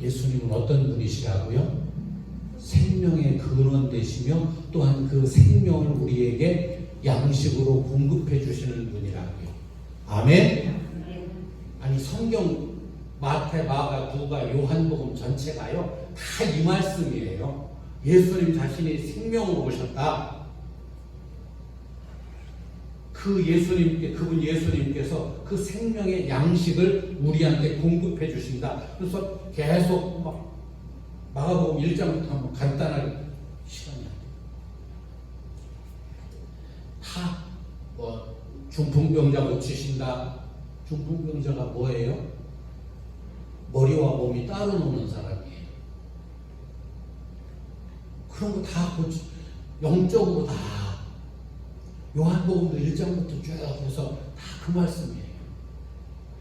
예수님은 어떤 분이시라고요? 생명의 근원 되시며 또한 그 생명을 우리에게 양식으로 공급해 주시는 분이라고요. 아멘? 아니 성경 마태, 마가, 누가, 요한복음 전체가요 다 이 말씀이에요. 예수님 자신이 생명으로 오셨다. 그분 예수님께서 그 생명의 양식을 우리한테 공급해 주신다. 그래서 계속 막 마가복음 1장부터 한번 간단하게 시간이 안 돼요. 다 중풍병자 고치신다. 중풍병자가 뭐예요? 머리와 몸이 따로 노는 사람이에요. 그런 거 다 영적으로 다 요한복음도 1장부터 쭉 해서 다 그 말씀이에요.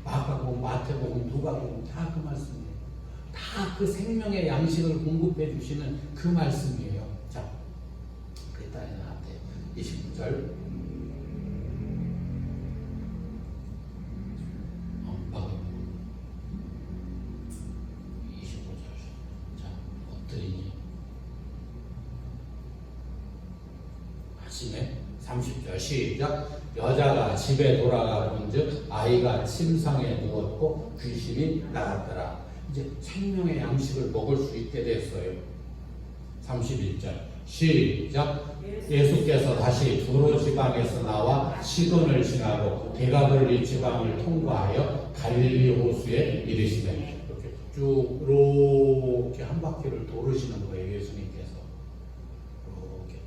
마가복음, 마태복음, 누가복음 다 그 말씀이에요. 다 그 생명의 양식을 공급해 주시는 그 말씀이에요. 자, 그랬다 나한테 29절 마가복음 25절 자, 엎드리니 아침에 30절 시작. 여자가 집에 돌아가 본즉 아이가 침상에 누웠고 귀신이 나갔더라. 이제 생명의 양식을 먹을 수 있게 됐어요. 31절 시작. 예수께서 다시 두로 지방에서 나와 시돈을 지나고 데가볼리 지방을 통과하여 갈릴리 호수에 이르시되 이렇게 쭉 이렇게 한 바퀴를 도르시는 거예요. 예수님께서 이렇게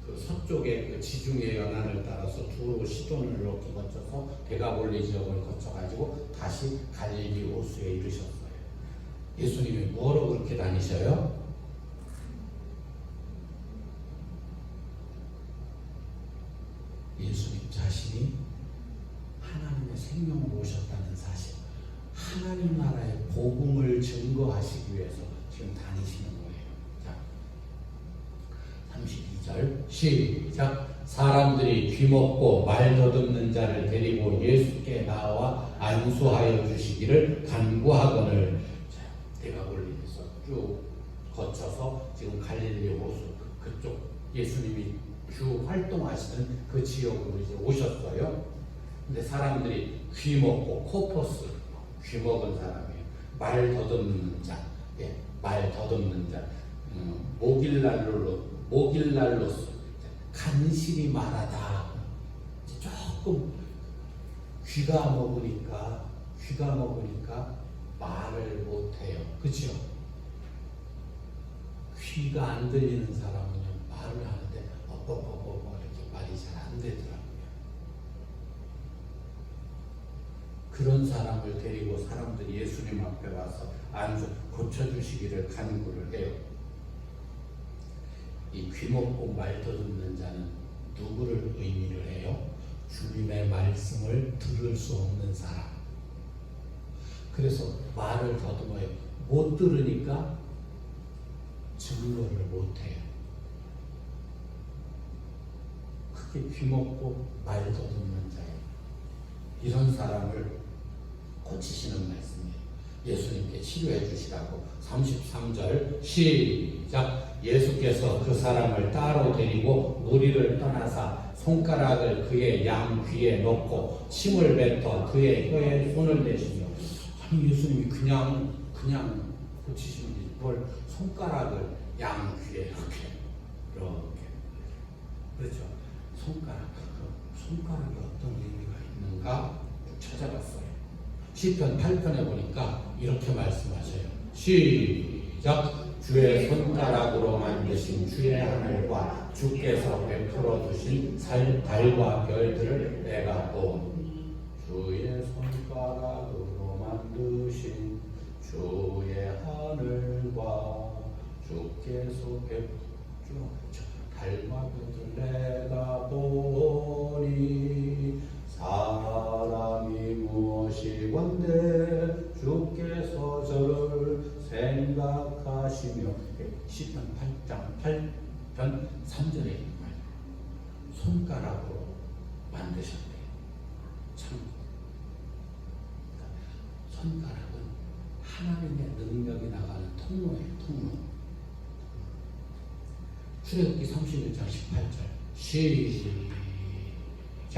그 서쪽의 그 지중해 연안을 따라서 두로 시돈을 이렇게 거쳐서 데가볼리 지역을 거쳐가지고 다시 갈릴리 호수에 이르셨어요. 예수님이 뭐로 그렇게 다니셔요? 예수님 자신이 하나님의 생명으로 오셨다는 사실, 하나님 나라의 복음을 증거하시기 위해서 지금 다니시는 거예요. 자, 32절 시작. 사람들이 귀먹고 말 더듬는 자를 데리고 예수께 나와 안수하여 주시기를 간구하거늘. 자, 데가볼리에서 쭉 거쳐서 지금 갈릴리 호수 그쪽 예수님이 주 활동하시는 그 지역으로 이제 오셨어요. 근데 사람들이 귀먹고 코퍼스 귀 먹은 사람이에요. 말 더듬는 자, 예, 말 더듬는 자, 모길랄로스 간신히 말하다. 조금 귀가 먹으니까 말을 못해요. 그렇죠? 귀가 안 들리는 사람은요 말을 하는데 이렇게 말이 잘 안 되더라고요. 그런 사람을 데리고 사람들이 예수님 앞에 와서 안수 고쳐주시기를 간구를 해요. 이 귀 먹고 말 더듬는 자는 누구를 의미를 해요? 주님의 말씀을 들을 수 없는 사람. 그래서 말을 더듬어요. 못 들으니까 증거를 못해요. 그게 귀 먹고 말 더듬는 자예요. 이런 사람을 고치시는 말씀이에요. 예수님께 치료해 주시라고. 33절 시작. 예수께서 그 사람을 따로 데리고 무리를 떠나사 손가락을 그의 양 귀에 넣고 침을 뱉어 그의 혀에 손을 대시며. 아니 예수님이 그냥 고치시는 게 뭘 손가락을 양 귀에 이렇게 그렇죠. 손가락이 어떤 의미가 있는가 찾아봤어요. 시편 8편에 보니까 이렇게 말씀하셔요. 시작. 주의 손가락으로 만드신 주의 하늘과 주께서 베풀어 주신 달과 별들을 내가 보니 주의 손가락으로 만드신 주의 하늘과 주께서 베풀어 달과 별들을 내가 보니 사람이 무엇이 원데 주께서 저를 생각하시며. 시편 8장 8편 3절에 있는 말. 손가락으로 만드셨대요. 참. 손가락은 하나님의 능력이 나가는 통로예요. 통로. 출애굽기 31장 18절 시작.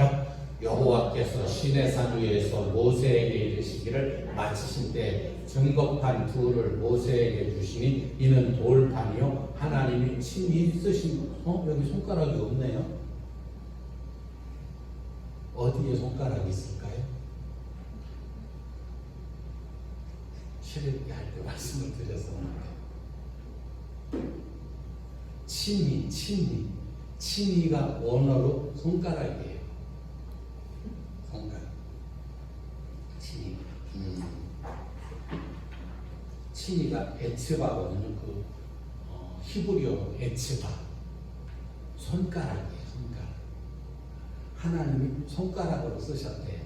여호와께서 시내산 위에서 모세에게 이르시기를 마치신 때 증거판 둘을 모세에게 주시니 이는 돌판이요 하나님이 친히 쓰신. 여기 손가락이 없네요. 어디에 손가락이 있을까요? 출애굽기 할 때 말씀을 드렸었는데 친히가 원어로 손가락이에요. 손가락. 친히가 에츠바거든요. 그 히브리어 에츠바. 손가락이에요. 손가락. 하나님이 손가락으로 쓰셨대요.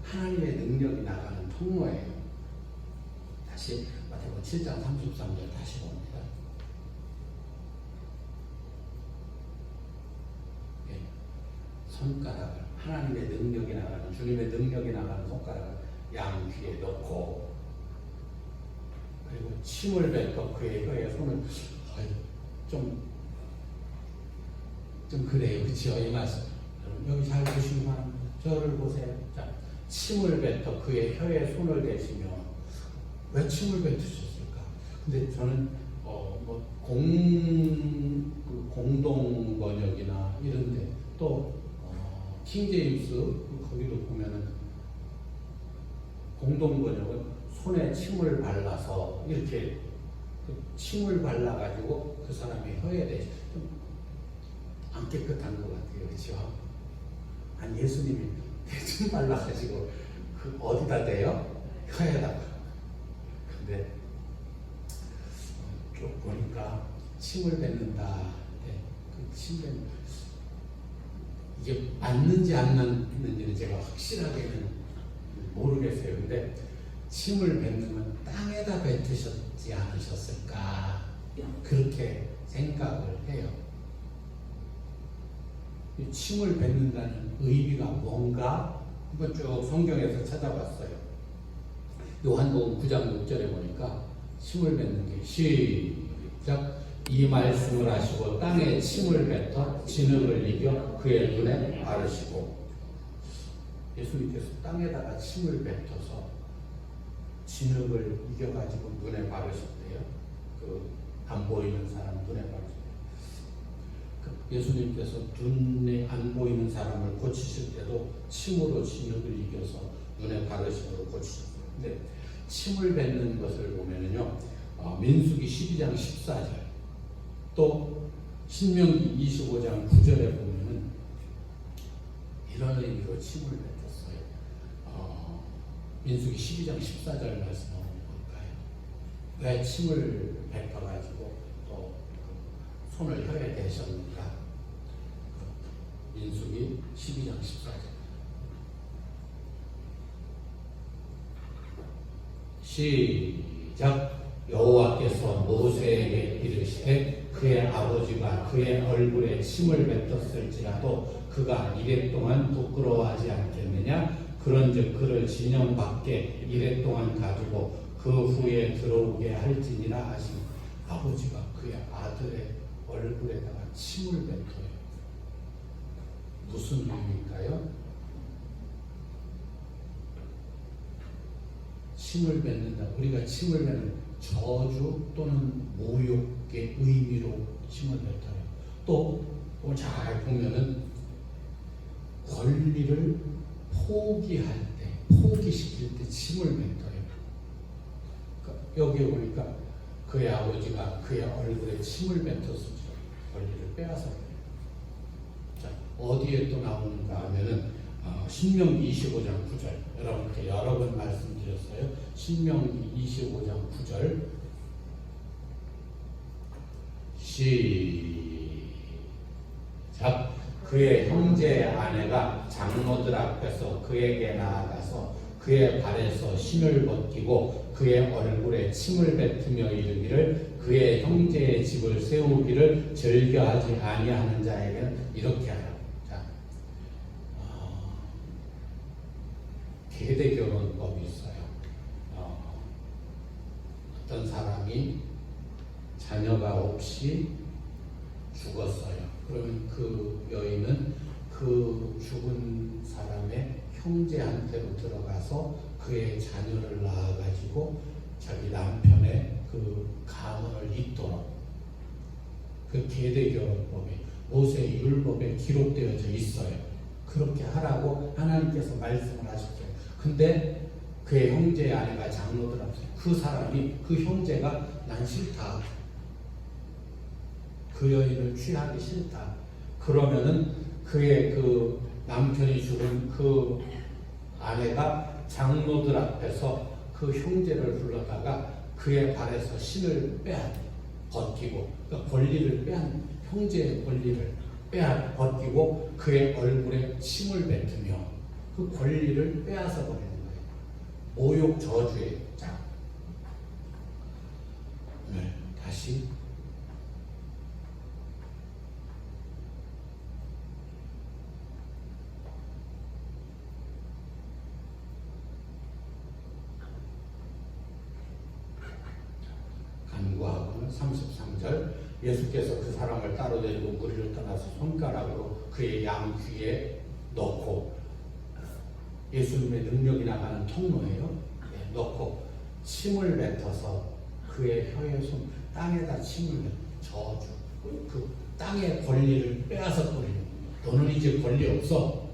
하나님의 능력이 나가는 통로예요. 다시 마태복음 7장 33절 다시 봅니다. 손가락을 하나님의 능력이 나가는 주님의 능력이 나가는 손가락을 양 귀에 넣고 그리고 침을 뱉어 그의 혀에 손을 좀 그래요. 그치요? 이 말씀 여기 잘 보시면 저를 보세요. 자, 침을 뱉어 그의 혀에 손을 대시며. 왜 침을 뱉으셨을까? 근데 저는 공동 번역이나 이런데 또 킹제임스 거기도 보면은 공동 번역은 손에 침을 발라서 이렇게 침을 발라가지고 그 사람의 혀에 대해 안 깨끗한 것 같아요. 그렇죠? 아니 예수님이 대충 발라가지고 그 어디다 대요? 혀에다가. 근데 쭉 보니까 침을 뱉는다. 그 침 뱉는 이게 맞는지 안 맞는지는 제가 확실하게는 모르겠어요. 근데 침을 뱉는 땅에다 뱉으셨지 않으셨을까 그렇게 생각을 해요. 이 침을 뱉는다는 의미가 뭔가 한번 쭉 성경에서 찾아봤어요. 요한복음 9장 6절에 보니까 침을 뱉는 게 시작. 이 말씀을 하시고 땅에 침을 뱉어 진흙을 이겨 그의 눈에 바르시고. 예수님께서 땅에다가 침을 뱉어서 진흙을 이겨가지고 눈에 바르셨대요. 그 안 보이는 사람 눈에 바르셨대요. 예수님께서 눈에 안 보이는 사람을 고치실 때도 침으로 진흙을 이겨서 눈에 바르심으로 고치셨어요. 근데 침을 뱉는 것을 보면은요, 민수기 12장 14절, 또 신명기 25장 9절에 보면은 이런 의미로 침을 뱉었어요. 민수기 12장 14절 말씀 한번 볼까요? 왜 침을 뱉어가지고 또 손을 혀에 대셨는가? 민수기 12장 14절. 시작. 여호와께서 모세에게 이르시되 그의 아버지가 그의 얼굴에 침을 뱉었을지라도 그가 이래 동안 부끄러워하지 않겠느냐? 그런즉 그를 진영 밖에 이래 동안 가지고 그 후에 들어오게 할지니라 하시니, 아버지가 그의 아들의 얼굴에다가 침을 뱉어요. 무슨 의미일까요? 침을 뱉는다. 우리가 침을 뱉는 저주 또는 모욕의 의미로 침을 뱉어요. 또 잘 보면은 권리를 포기할 때, 포기시킬 때 침을 뱉어요. 그러니까 여기에 보니까 그의 아버지가 그의 얼굴에 침을 뱉었을지 권리를 빼앗아요. 자, 어디에 또 나오는가 하면은 신명기 25장 9절, 여러분께 여러 번 말씀드렸어요. 신명기 25장 9절 시작. 그의 형제의 아내가 장로들 앞에서 그에게 나아가서 그의 발에서 신을 벗기고 그의 얼굴에 침을 뱉으며 이르기를, 그의 형제의 집을 세우기를 즐겨하지 아니하는 자에게는 이렇게 하라. 계대결혼법이 있어요. 어떤 사람이 자녀가 없이 죽었어요. 그러면 그 여인은 그 죽은 사람의 형제한테로 들어가서 그의 자녀를 낳아가지고 자기 남편의 그 가문을 잇도록, 그 계대결혼법이 모세의 율법에 기록되어져 있어요. 그렇게 하라고 하나님께서 말씀을 하셨어요. 근데 그의 형제의 아내가 장로들 앞에서 그 사람이, 그 형제가 난 싫다, 그 여인을 취하기 싫다, 그러면은 그의 그 남편이 죽은 그 아내가 장로들 앞에서 그 형제를 불러다가 그의 발에서 신을 벗기고, 그러니까 권리를 형제의 권리를 벗기고 그의 얼굴에 침을 뱉으며 그 권리를 빼앗아 버리는 거예요. 모욕 저주의 자. 네, 다시 간구하고는 33절. 예수께서 그 사람을 따로 데리고 무리를 떠나서 손가락으로 그의 양 귀에 넣고, 예수님의 능력이 나가는 통로예요. 넣고 침을 뱉어서 그의 혀에 손 땅에다 침을 저주, 그 땅의 권리를 빼앗아 버리는 거예요. 너는 이제 권리 없어.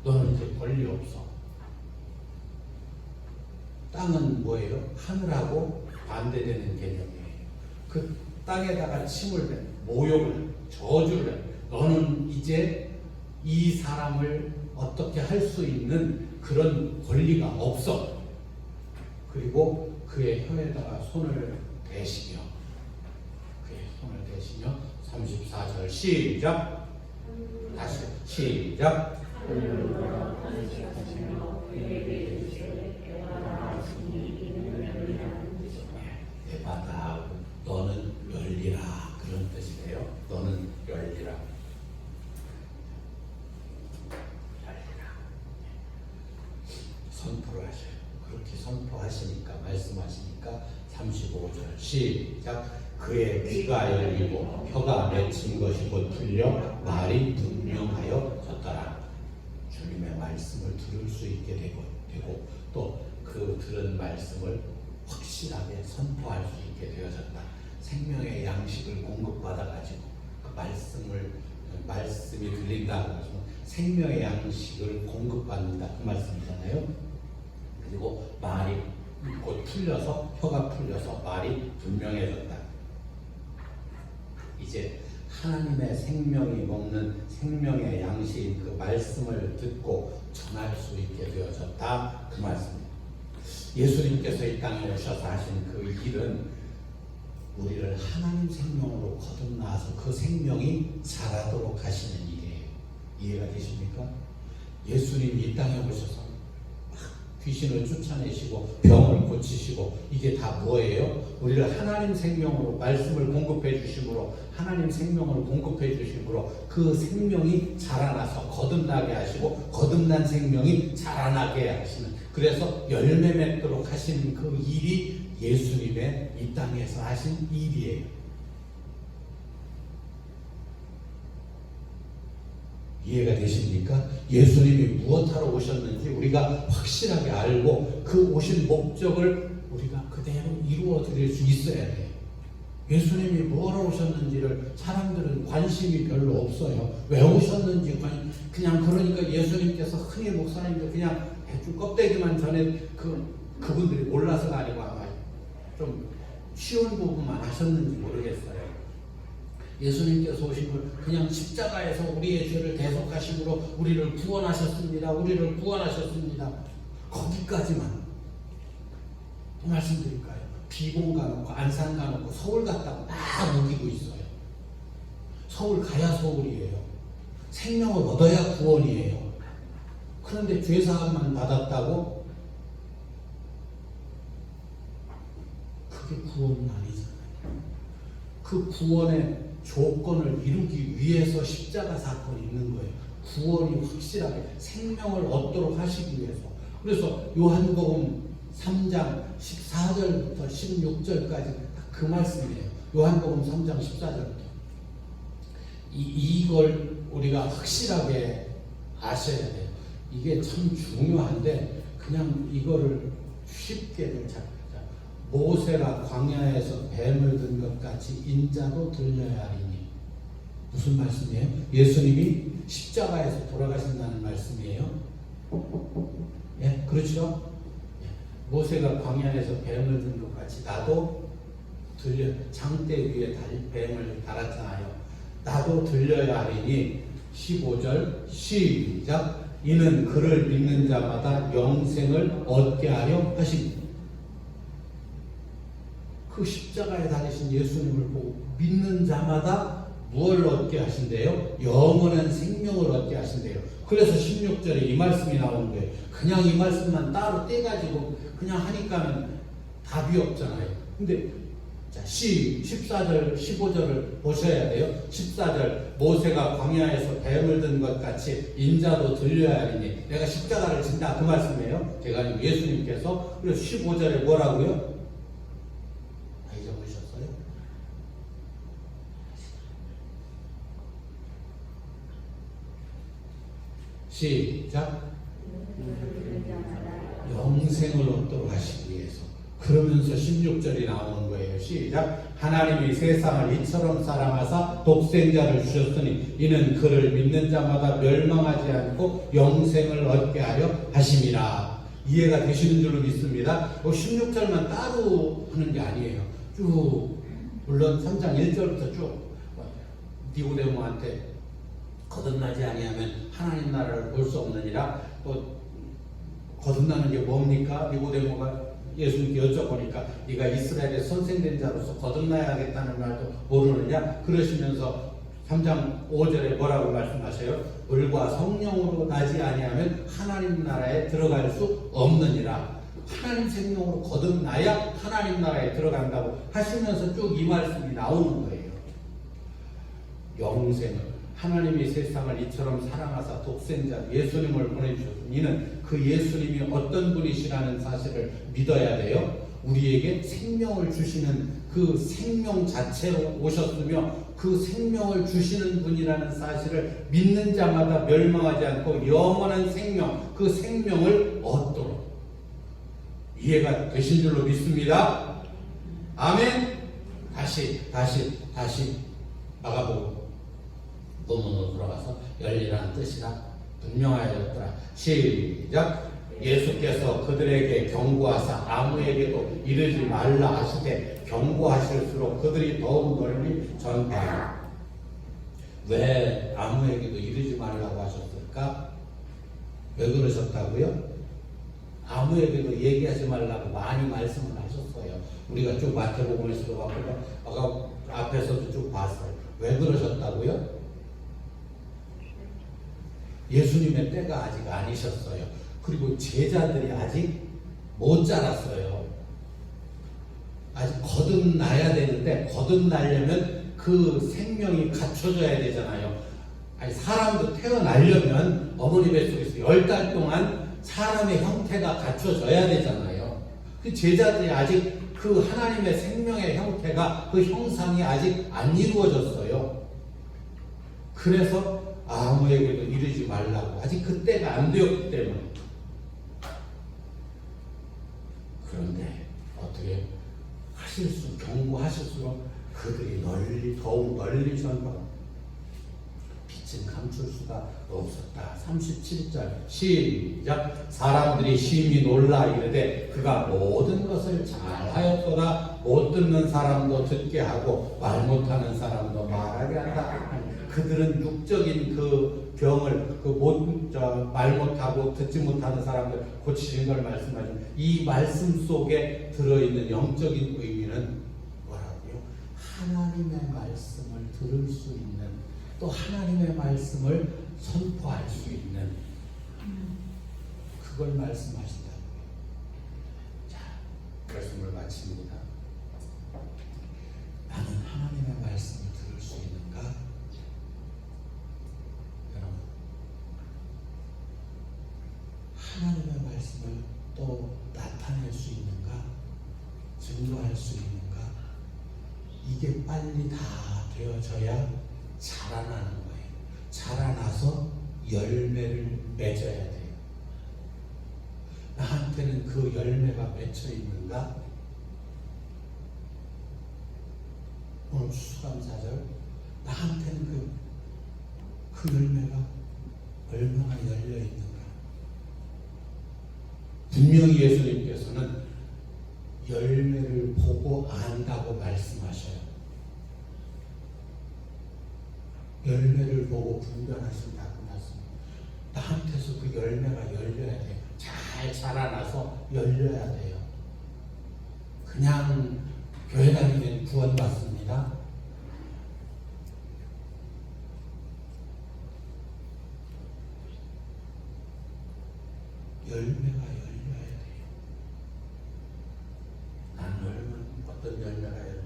너는 이제 권리 없어. 땅은 뭐예요? 하늘하고 반대되는 개념이에요. 그 땅에다가 침을 모욕을, 저주를, 너는 이제 이 사람을 어떻게 할 수 있는 그런 권리가 없어. 그리고 그의 혀에다가 손을 대시며, 그의 손을 대시며 34절 시작. 다시 시작. 에바다, 너는 열리라, 그런 뜻이에요. 너는 열리라. 선포를 하셔요. 그렇게 선포하시니까, 말씀하시니까 35절 시작. 그의 귀가 열리고 혀가 맺힌 것이 곧 풀려 말이 분명하여졌더라. 주님의 말씀을 들을 수 있게 되고 또 그 들은 말씀을 확실하게 선포할 수 있게 되어졌다. 생명의 양식을 공급받아가지고 그 말씀을 말씀이 들린다. 생명의 양식을 공급받는다. 그 말씀이잖아요. 그리고 말이 곧 풀려서 혀가 풀려서 말이 분명해졌다. 이제 하나님의 생명이 먹는 생명의 양식인 그 말씀을 듣고 전할 수 있게 되어졌다. 그 말씀입니다. 예수님께서 이 땅에 오셔서 하신 그 일은 우리를 하나님 생명으로 거듭나서 그 생명이 자라도록 하시는 일이에요. 이해가 되십니까? 예수님이 이 땅에 오셔서 귀신을 쫓아내시고 병을 고치시고 이게 다 뭐예요? 우리를 하나님 생명으로 말씀을 공급해 주심으로 하나님 생명을 공급해 주심으로 그 생명이 자라나서 거듭나게 하시고 거듭난 생명이 자라나게 하시는, 그래서 열매 맺도록 하시는 그 일이 예수님의 이 땅에서 하신 일이에요. 이해가 되십니까? 예수님이 무엇하러 오셨는지 우리가 확실하게 알고 그 오신 목적을 우리가 그대로 이루어 드릴 수 있어야 돼요. 예수님이 뭐하러 오셨는지를 사람들은 관심이 별로 없어요. 왜 오셨는지 그냥 그러니까 예수님께서 흔히 목사님들 그냥 대충 껍데기만 전에 그분들이 몰라서가 아니고 아마 좀 쉬운 부분만 하셨는지 모르겠어요. 예수님께서 오신 걸 그냥 십자가에서 우리의 죄를 대속하심으로 우리를 구원하셨습니다. 우리를 구원하셨습니다. 거기까지만 또 말씀드릴까요? 비봉 가놓고 안산 가놓고 서울 갔다고 막 우기고 있어요. 서울 가야 서울이에요. 생명을 얻어야 구원이에요. 그런데 죄사함만 받았다고 그게 구원은 아니잖아요. 그 구원의 조건을 이루기 위해서 십자가 사건이 있는 거예요. 구원이 확실하게 생명을 얻도록 하시기 위해서. 그래서 요한복음 3장 14절부터 16절까지 그 말씀이에요. 요한복음 3장 14절부터. 이걸 우리가 확실하게 아셔야 돼요. 이게 참 중요한데 그냥 이거를 쉽게 잡자. 모세가 광야에서 뱀을 든 것 같이 인자도 들려야 하리니. 무슨 말씀이에요? 예수님이 십자가에서 돌아가신다는 말씀이에요. 예, 그렇죠? 예. 모세가 광야에서 뱀을 든 것 같이 나도 장대 위에 뱀을 달았잖아요. 나도 들려야 하리니. 15절 시작. 이는 그를 믿는 자마다 영생을 얻게 하려 하십니다. 그 십자가에 달리신 예수님을 보고 믿는 자마다 무엇을 얻게 하신대요? 영원한 생명을 얻게 하신대요. 그래서 16절에 이 말씀이 나오는 거예요. 그냥 이 말씀만 따로 떼가지고 그냥 하니까는 답이 없잖아요. 근데 자, 14절, 15절을 보셔야 돼요. 14절, 모세가 광야에서 뱀을 든 것 같이 인자도 들려야 하리니. 내가 십자가를 진다. 그 말씀이에요. 제가 아니고 예수님께서. 그래서 15절에 뭐라고요? 잊어버리셨어요? 시작. 영생을 얻도록 하시기 위해서. 그러면서 16절이 나오는 거예요. 시작. 하나님이 세상을 이처럼 사랑하사 독생자를 주셨으니 이는 그를 믿는 자마다 멸망하지 않고 영생을 얻게 하려 하심이라. 이해가 되시는 줄로 믿습니다. 16절만 따로 하는 게 아니에요. 쭉 물론 3장 1절부터 쭉 니고데모한테 거듭나지 아니하면 하나님 나라를 볼 수 없느니라. 또 거듭나는 게 뭡니까? 니고데모가 예수님께 여쭤보니까 네가 이스라엘의 선생된 자로서 거듭나야겠다는 말도 모르느냐? 그러시면서 3장 5절에 뭐라고 말씀하세요? 물과 성령으로 나지 아니하면 하나님 나라에 들어갈 수 없느니라. 하나님 생명으로 거듭나야 하나님 나라에 들어간다고 하시면서 쭉 이 말씀이 나오는 거예요. 영생을 하나님이 세상을 이처럼 사랑하사 독생자 예수님을 보내주셨으니 이는 그 예수님이 어떤 분이시라는 사실을 믿어야 돼요. 우리에게 생명을 주시는 그 생명 자체로 오셨으며 그 생명을 주시는 분이라는 사실을 믿는 자마다 멸망하지 않고 영원한 생명, 그 생명을 얻도록. 이해가 되신 줄로 믿습니다. 아멘. 다시 마가복음 본문으로 돌아가서 열리라는 뜻이라 분명하였더라. 시작. 예수께서 그들에게 경고하사 아무에게도 이르지 말라 하시되 경고하실수록 그들이 더욱 널리 전파하라. 왜 아무에게도 이르지 말라고 하셨을까? 왜 그러셨다고요? 아무에게도 얘기하지 말라고 많이 말씀을 하셨어요. 우리가 쭉 마태복음에서도 봤고 아까 앞에서도 쭉 봤어요. 왜 그러셨다고요? 예수님의 때가 아직 아니셨어요. 그리고 제자들이 아직 못 자랐어요. 아직 거듭나야 되는데 거듭나려면 그 생명이 갖춰져야 되잖아요. 아니 사람도 태어나려면 어머니 뱃속에서 10달 동안 사람의 형태가 갖춰져야 되잖아요. 그 제자들이 아직 그 하나님의 생명의 형태가 그 형상이 아직 안 이루어졌어요. 그래서 아무에게도 이르지 말라고 아직 그때가 안 되었기 때문에. 그런데 어떻게 경고하실수록 그들이 더욱 널리 전파하고 빛은 감출 수가 없었다. 37절 시작. 사람들이 심히 놀라 이르되 그가 모든 것을 잘하였도다. 못 듣는 사람도 듣게 하고 말 못하는 사람도 말하게 한다. 그들은 육적인 그 병을 말 못하고 듣지 못하는 사람들 고치신 걸 말씀하죠. 이 말씀 속에 들어있는 영적인 의미는 뭐라고요? 하나님의 말씀을 들을 수 있는, 또 하나님의 말씀을 선포할 수 있는, 그걸 말씀하신다고요. 자, 말씀을 마칩니다. 나는 하나님의 말씀을 들을 수 있는가? 여러분, 하나님의 말씀을 또 나타낼 수 있는가? 증거할 수 있는가? 이게 빨리 다 되어져야 자라나는 거예요. 자라나서 열매를 맺어야 돼요. 나한테는 그 열매가 맺혀 있는가? 오늘 수감사절 나한테는 그 열매가 얼마나 열려 있는가? 분명히 예수님께서는 열매를 보고 안다고 말씀하셔요. 열매를 보고 분별하신다고 말씀. 나한테서 그 열매가 열려야 돼요. 잘 자라나서 열려야 돼요. 그냥 교회 다니면 구원받습니다. 열매가 열려야 돼요. 난 어떤 열매가 열려요?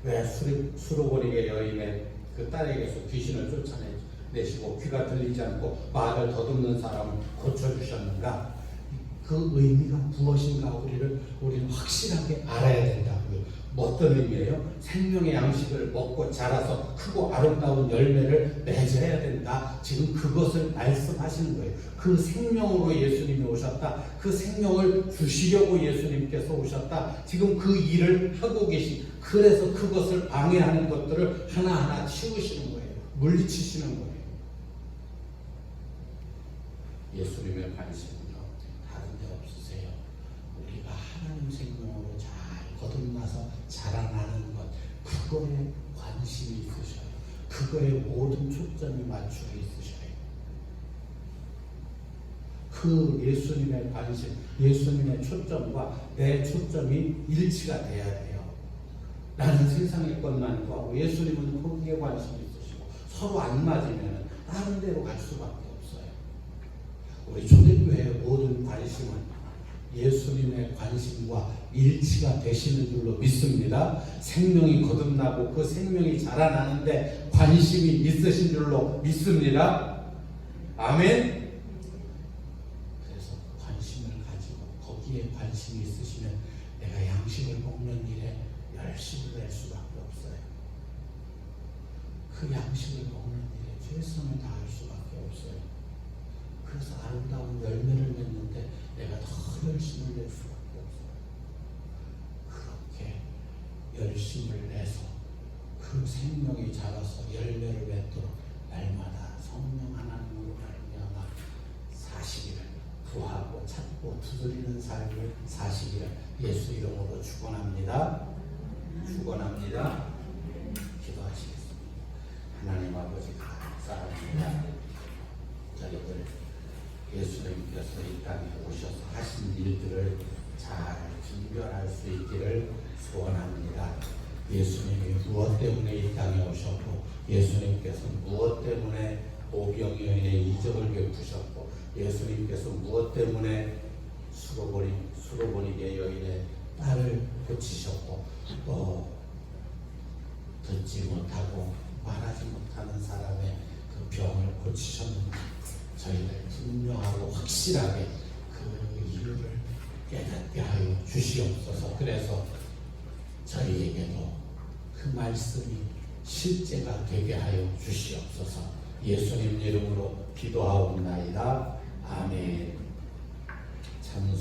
왜 수로고리의 여인의 그 딸에게서 귀신을 쫓아내시고 귀가 들리지 않고 말을 더듬는 사람을 고쳐주셨는가? 그 의미가 무엇인가 우리는 확실하게 알아야 된다고요. 어떤 의미예요? 생명의 양식을 먹고 자라서 크고 아름다운 열매를 맺어야 된다. 지금 그것을 말씀하시는 거예요. 그 생명으로 예수님이 오셨다. 그 생명을 주시려고 예수님께서 오셨다. 지금 그 일을 하고 그래서 그것을 방해하는 것들을 하나하나 치우시는 거예요. 물리치시는 거예요. 예수님의 관심은요, 다른 데 없으세요. 우리가 하나님 생명으로 잘 거듭나서 자라나는 것, 그거에 관심이 있으셔요. 그거에 모든 초점이 맞추어 있으셔요. 그 예수님의 관심, 예수님의 초점과 내 초점이 일치가 돼야 돼요. 나는 세상의 것만 구하고 예수님은 거기에 관심이 있으시고 서로 안 맞으면 다른 데로 갈 수밖에 없어요. 우리 초대교회의 모든 관심은 예수님의 관심과 일치가 되시는 줄로 믿습니다. 생명이 거듭나고 그 생명이 자라나는데 관심이 있으신 줄로 믿습니다. 아멘. 그래서 관심을 가지고 거기에 관심이 있으시면 내가 양식을 먹는 일에 열심을 낼 수밖에 없어요. 그 양식을 먹는 일에 최선을 다할 수밖에 없어요. 그래서 아름다운 열매를 맺는데 내가 더 열심을 낼 수밖에 없어요. 그렇게 열심을 내서 그 생명이 자라서 열매를 맺도록 날마다 성령 하나님으로 말미암아 사시기를 구하고 찾고 두드리는 삶을 사시기를 예수 이름으로 축원합니다. 축원합니다. 기도하시겠습니다. 하나님 아버지 감사합니다. 저희들 예수님께서 이 땅에 오셔서 하신 일들을 잘 분별할 수 있기를 소원합니다. 예수님이 무엇 때문에 이 땅에 오셨고 예수님께서 무엇 때문에 오병이어의 이적을 베푸셨고 예수님께서 무엇 때문에 수로보니게 여인의 딸을 고치셨고 듣지 못하고 말하지 못하는 사람의 그 병을 고치셨는지 저희들 분명하고 확실하게 그 이유를 깨닫게 하여 주시옵소서. 그래서 저희에게도 그 말씀이 실제가 되게 하여 주시옵소서. 예수님 이름으로 기도하옵나이다. 아멘. 참